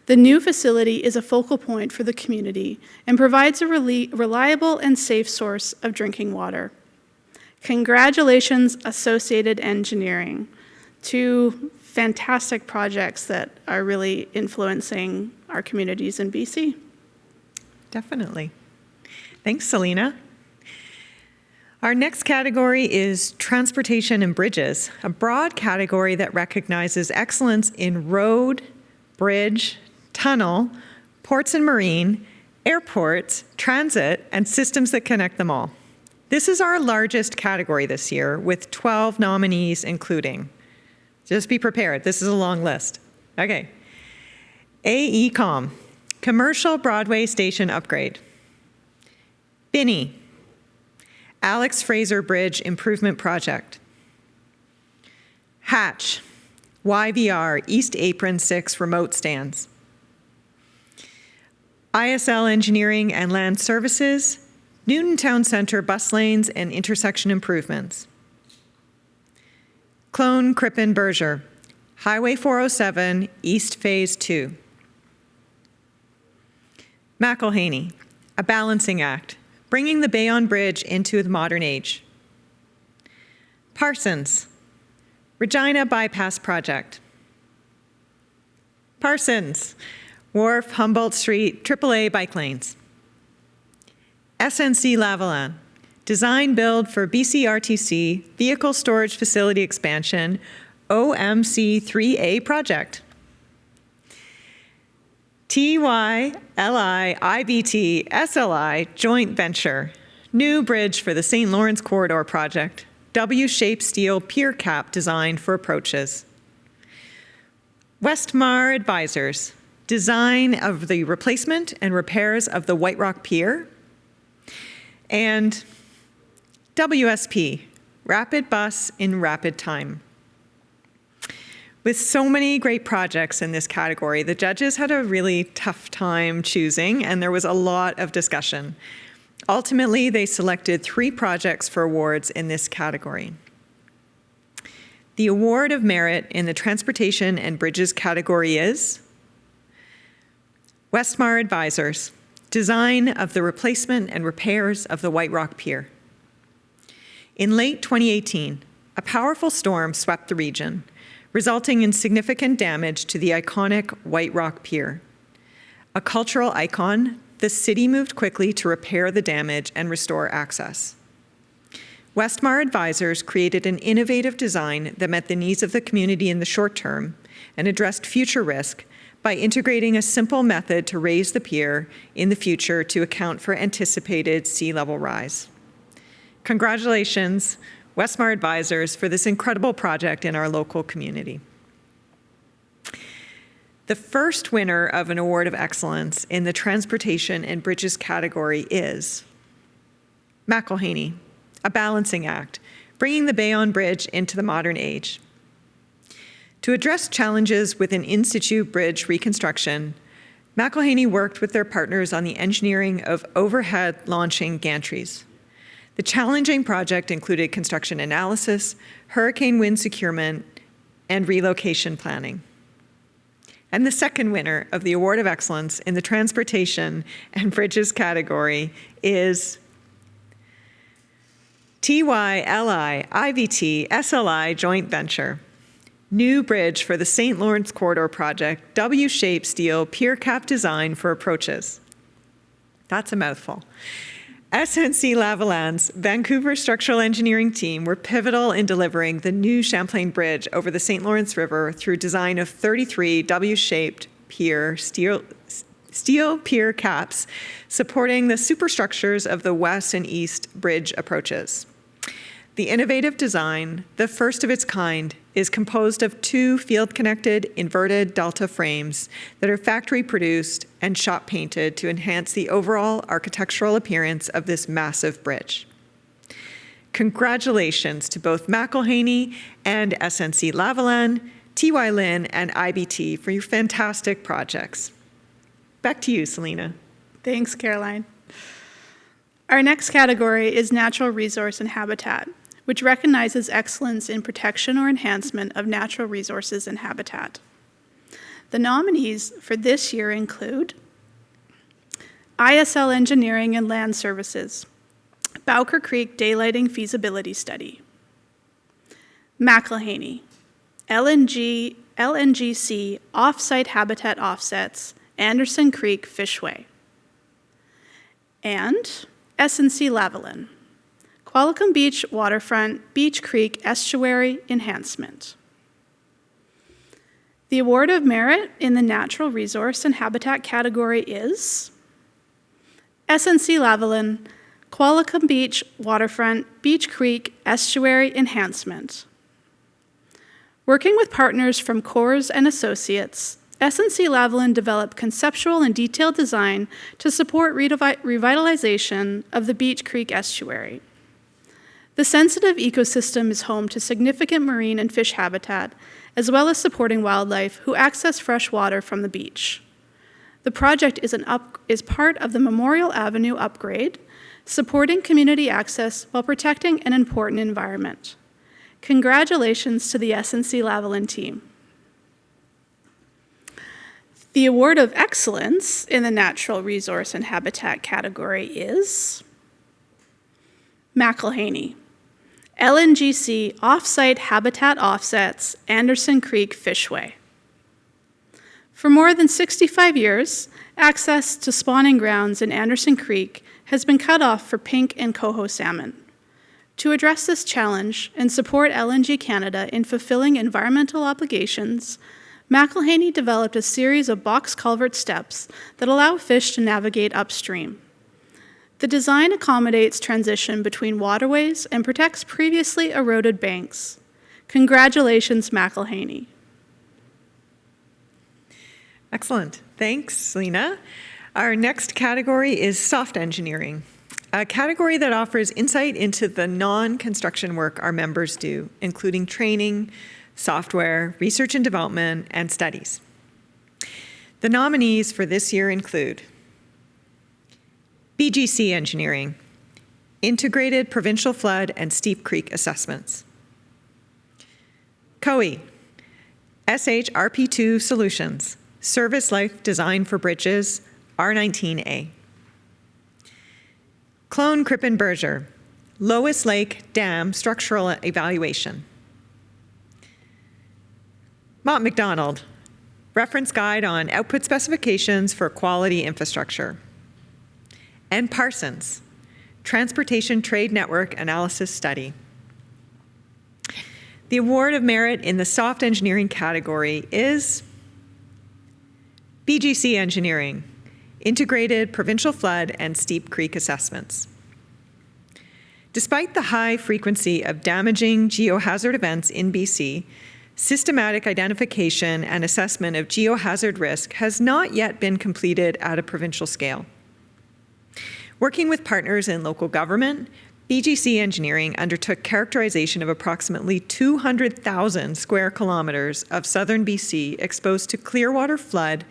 The new facility is a focal point for the community and provides a reliable and safe source of drinking water. Congratulations, Associated Engineering. 2 fantastic projects that are really influencing our communities in BC.
Definitely. Thanks, Selena. Our next category is Transportation and Bridges, a broad category that recognizes excellence in road, bridge, tunnel, ports and marine, airports, transit, and systems that connect them all. This is our largest category this year, with 12 nominees including. Just be prepared, this is a long list. Okay. AECOM, Commercial Broadway Station Upgrade. Binney, Alex Fraser Bridge Improvement Project. Hatch, YVR East Apron 6 Remote Stands. ISL Engineering and Land Services, Newton Town Center bus lanes and intersection improvements. Clone Crippen Berger, Highway 407 East Phase 2. McElhaney, A Balancing Act, bringing the Bayonne Bridge into the modern age. Parsons, Regina Bypass Project. Parsons, Wharf, Humboldt Street, AAA bike lanes. SNC Lavalin, Design Build for BCRTC Vehicle Storage Facility Expansion, OMC 3A Project. TYLI IBT SLI Joint Venture, New Bridge for the St. Lawrence Corridor Project, W-shaped steel pier cap designed for approaches. Westmar Advisors, design of the replacement and repairs of the White Rock Pier. And WSP, Rapid Bus in Rapid Time. With so many great projects in this category, the judges had a really tough time choosing, and there was a lot of discussion. Ultimately, they selected 3 projects for awards in this category. The award of merit in the Transportation and Bridges category is Westmar Advisors, design of the replacement and repairs of the White Rock Pier. In late 2018, a powerful storm swept the region, resulting in significant damage to the iconic White Rock Pier. A cultural icon, the city moved quickly to repair the damage and restore access. Westmar Advisors created an innovative design that met the needs of the community in the short term and addressed future risk by integrating a simple method to raise the pier in the future to account for anticipated sea level rise. Congratulations, Westmar Advisors, for this incredible project in our local community. The first winner of an Award of Excellence in the Transportation and Bridges category is McElhaney, A Balancing Act, bringing the Bayonne Bridge into the modern age. To address challenges with an in-situ bridge reconstruction, McElhaney worked with their partners on the engineering of overhead launching gantries. The challenging project included construction analysis, hurricane wind securement, and relocation planning. And the second winner of the Award of Excellence in the Transportation and Bridges category is TYLI IVT SLI Joint Venture, New Bridge for the St. Lawrence Corridor Project, W-shaped steel pier cap design for approaches. That's a mouthful. SNC Lavalin's Vancouver structural engineering team were pivotal in delivering the new Champlain Bridge over the St. Lawrence River through design of 33 W-shaped pier steel pier caps supporting the superstructures of the west and east bridge approaches. The innovative design, the first of its kind, is composed of 2 field-connected inverted delta frames that are factory-produced and shop-painted to enhance the overall architectural appearance of this massive bridge. Congratulations to both McElhaney and SNC Lavalin, TY Lin, and IBT for your fantastic projects. Back to you, Selena.
Thanks, Caroline. Our next category is Natural Resource and Habitat, which recognizes excellence in protection or enhancement of natural resources and habitat. The nominees for this year include ISL Engineering and Land Services, Bowker Creek Daylighting Feasibility Study. McElhaney, LNGC Off-Site Habitat Offsets, Anderson Creek Fishway. And SNC Lavalin, Qualicum Beach Waterfront Beach Creek Estuary Enhancement. The Award of Merit in the Natural Resource and Habitat category is SNC Lavalin, Qualicum Beach Waterfront Beach Creek Estuary Enhancement. Working with partners from Coors and Associates, SNC-Lavalin developed conceptual and detailed design to support revitalization of the Beach Creek estuary. The sensitive ecosystem is home to significant marine and fish habitat, as well as supporting wildlife who access fresh water from the beach. The project is part of the Memorial Avenue upgrade, supporting community access while protecting an important environment. Congratulations to the SNC-Lavalin team. The Award of Excellence in the Natural Resource and Habitat category is McElhaney, LNGC Offsite Habitat Offsets, Anderson Creek Fishway. For more than 65 years, access to spawning grounds in Anderson Creek has been cut off for pink and coho salmon. To address this challenge and support LNG Canada in fulfilling environmental obligations, McElhaney developed a series of box culvert steps that allow fish to navigate upstream. The design accommodates transition between waterways and protects previously eroded banks. Congratulations, McElhaney.
Excellent. Thanks, Lena. Our next category is soft engineering, a category that offers insight into the non-construction work our members do, including training, software, research and development, and studies. The nominees for this year include BGC Engineering, Integrated Provincial Flood and Steep Creek Assessments. COE, SHRP2 Solutions, Service Life Design for Bridges, R19A. Clone Crippen Berger, Lois Lake Dam Structural Evaluation. Mott MacDonald, Reference Guide on Output Specifications for Quality Infrastructure. And Parsons, Transportation Trade Network Analysis Study. The Award of Merit in the Soft Engineering category is BGC Engineering, Integrated Provincial Flood and Steep Creek Assessments. Despite the high frequency of damaging geohazard events in BC, systematic identification and assessment of geohazard risk has not yet been completed at a provincial scale. Working with partners in local government, BGC Engineering undertook characterization of approximately 200,000 square kilometers of southern BC exposed to clearwater flood,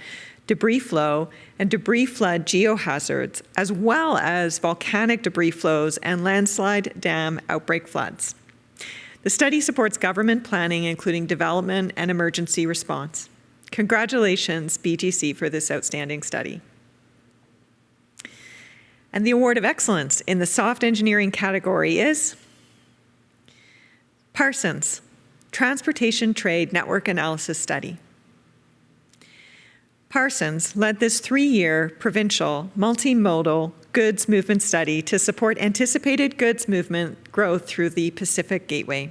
debris flow, and debris flood geohazards, as well as volcanic debris flows and landslide dam outbreak floods. The study supports government planning, including development and emergency response. Congratulations, BGC, for this outstanding study. And the Award of Excellence in the Soft Engineering category is Parsons, Transportation Trade Network Analysis Study. Parsons led this 3-year provincial multimodal goods movement study to support anticipated goods movement growth through the Pacific Gateway.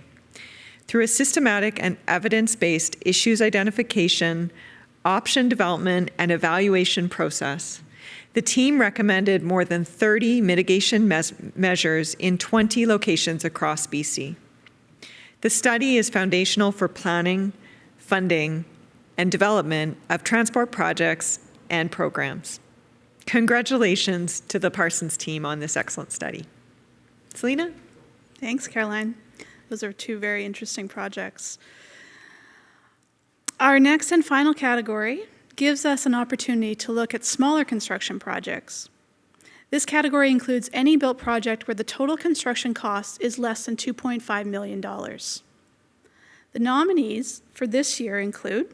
Through a systematic and evidence-based issues identification, option development, and evaluation process, the team recommended more than 30 mitigation measures in 20 locations across BC. The study is foundational for planning, funding, and development of transport projects and programs. Congratulations to the Parsons team on this excellent study. Selena?
Thanks, Caroline. Those are two very interesting projects. Our next and final category gives us an opportunity to look at smaller construction projects. This category includes any built project where the total construction cost is less than $2.5 million. The nominees for this year include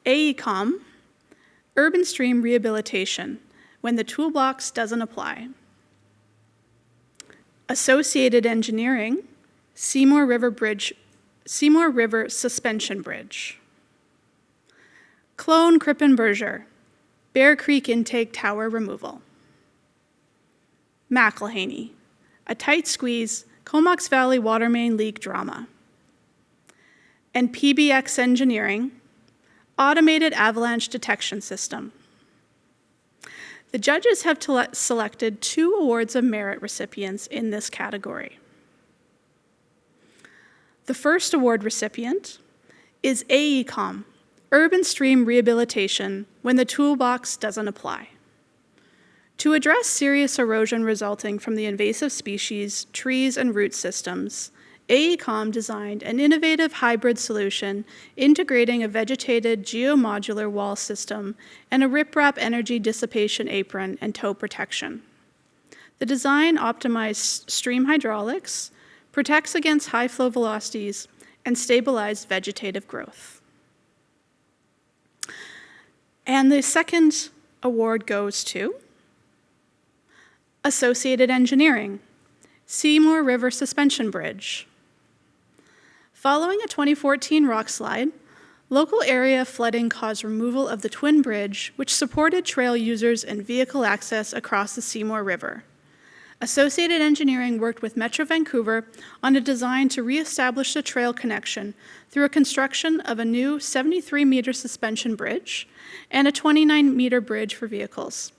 AECOM, Urban Stream Rehabilitation, when the toolbox doesn't apply. Associated Engineering, Seymour River Suspension Bridge. Clone Crippen Berger, Bear Creek Intake Tower Removal. McElhaney, A Tight Squeeze, Comox Valley Water Main Leak Drama. And PBX Engineering, Automated Avalanche Detection System. The judges have selected 2 awards of merit recipients in this category. The first award recipient is AECOM, Urban Stream Rehabilitation when the toolbox doesn't apply. To address serious erosion resulting from the invasive species, trees, and root systems, AECOM designed an innovative hybrid solution integrating a vegetated geomodular wall system and a riprap energy dissipation apron and tow protection. The design optimized stream hydraulics, protects against high flow velocities, and stabilized vegetative growth. And the second award goes to Associated Engineering, Seymour River Suspension Bridge. Following a 2014 rock slide, local area flooding caused removal of the twin bridge, which supported trail users and vehicle access across the Seymour River. Associated Engineering worked with Metro Vancouver on a design to reestablish the trail connection through a construction of a new 73-meter suspension bridge and a 29-meter bridge for vehicles.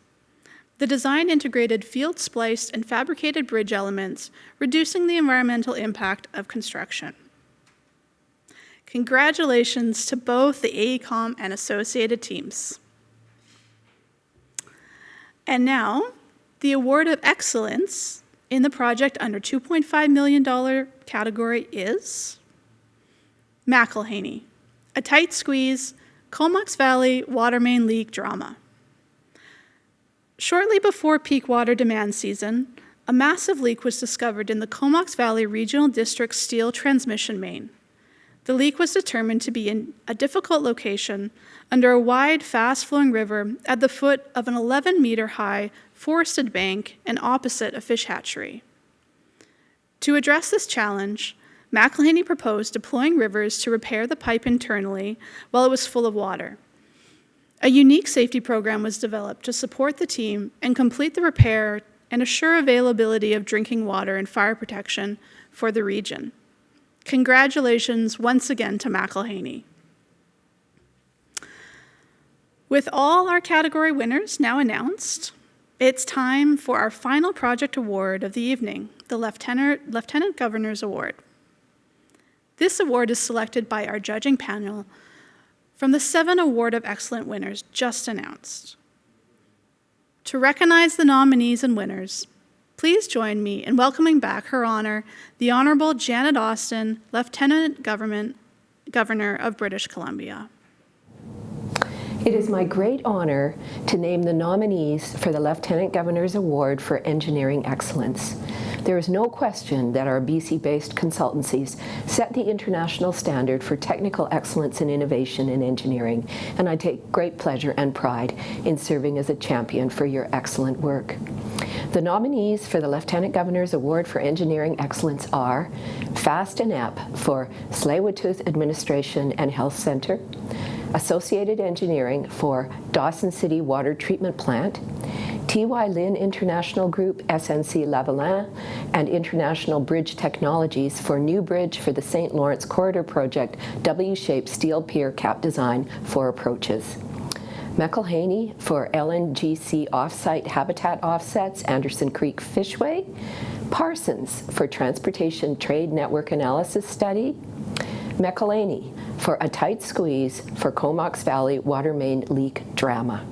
The design integrated field-spliced and fabricated bridge elements, reducing the environmental impact of construction. Congratulations to both the AECOM and Associated teams. And now, the Award of Excellence in the project under $2.5 million category is McElhaney, A Tight Squeeze, Comox Valley Water Main Leak Drama. Shortly before peak water demand season, a massive leak was discovered in the Comox Valley Regional District steel transmission main. The leak was determined to be in a difficult location under a wide, fast-flowing river at the foot of an 11-meter-high forested bank and opposite a fish hatchery. To address this challenge, McElhaney proposed deploying rivers to repair the pipe internally while it was full of water. A unique safety program was developed to support the team and complete the repair and assure availability of drinking water and fire protection for the region. Congratulations once again to McElhaney. With all our category winners now announced, it's time for our final project award of the evening, the Lieutenant Governor's Award. This award is selected by our judging panel from the 7 Award of Excellent winners just announced. To recognize the nominees and winners, please join me in welcoming back Her Honor, the Honorable Janet Austin, Lieutenant Governor of British Columbia.
It is my great honor to name the nominees for the Lieutenant Governor's Award for Engineering Excellence. There is no question that our BC-based consultancies set the international standard for technical excellence and innovation in engineering, and I take great pleasure and pride in serving as a champion for your excellent work. The nominees for the Lieutenant Governor's Award for Engineering Excellence are Fast and Ep for Tsleil-Waututh Administration and Health Centre, Associated Engineering for Dawson City Water Treatment Plant, TY Lin International Group, SNC Lavalin, and International Bridge Technologies for New Bridge for the St. Lawrence Corridor Project, W-shaped steel pier cap design for approaches. McElhaney for LNGC Offsite Habitat Offsets, Anderson Creek Fishway, Parsons for Transportation Trade Network Analysis Study, McElhaney for A Tight Squeeze for Comox Valley Water Main Leak Drama.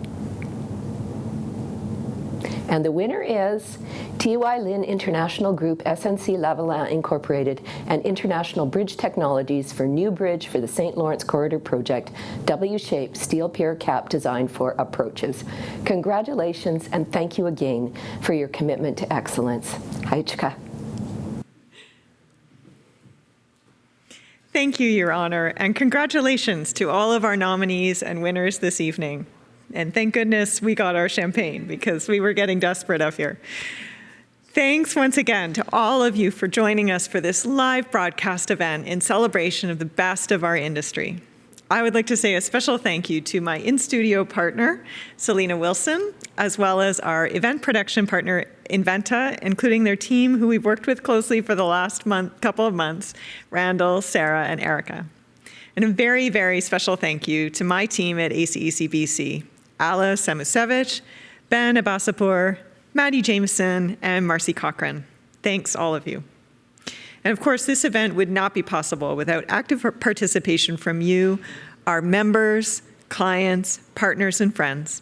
And the winner is TY Lin International Group, SNC Lavalin Incorporated, and International Bridge Technologies for New Bridge for the St. Lawrence Corridor Project, W-shaped steel pier cap design for approaches. Congratulations and thank you again for your commitment to excellence. Haichka.
Thank you, Your Honor, and congratulations to all of our nominees and winners this evening. And thank goodness we got our champagne because we were getting desperate up here. Thanks once again to all of you for joining us for this live broadcast event in celebration of the best of our industry. I would like to say a special thank you to my in-studio partner, Selena Wilson, as well as our event production partner, Inventa, including their team who we've worked with closely for the last couple of months, Randall, Sarah, and Erica. And a very, very special thank you to my team at ACEC BC, Alla Samusevich, Ben Abasapur, Maddie Jameson, and Marcy Cochran. Thanks, all of you. And of course, this event would not be possible without active participation from you, our members, clients, partners, and friends.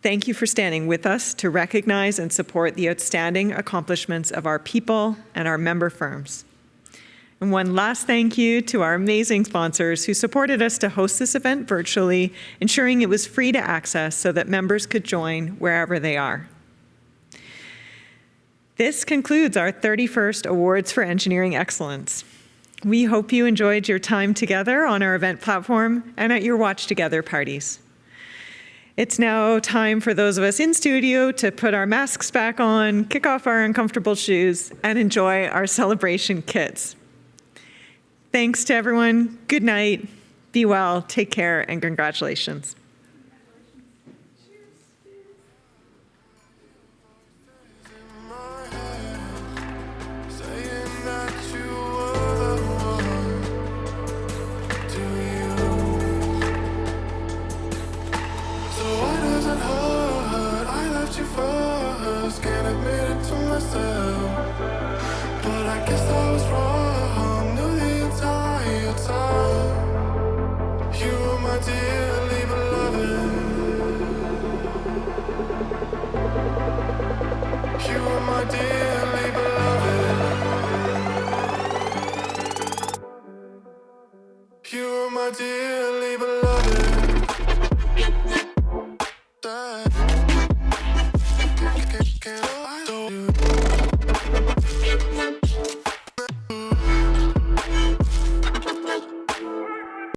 Thank you for standing with us to recognize and support the outstanding accomplishments of our people and our member firms. And one last thank you to our amazing sponsors who supported us to host this event virtually, ensuring it was free to access so that members could join wherever they are. This concludes our 31st Awards for Engineering Excellence. We hope you enjoyed your time together on our event platform and at your Watch Together parties. It's now time for those of us in studio to put our masks back on, kick off our uncomfortable shoes, and enjoy our celebration kits. Thanks to everyone. Good night. Be well. Take care, and congratulations.
Can't admit it to myself, but I guess I was wrong. Knew the entire time you were my dearly beloved. You were my dearly beloved. You were my dearly beloved. Can I do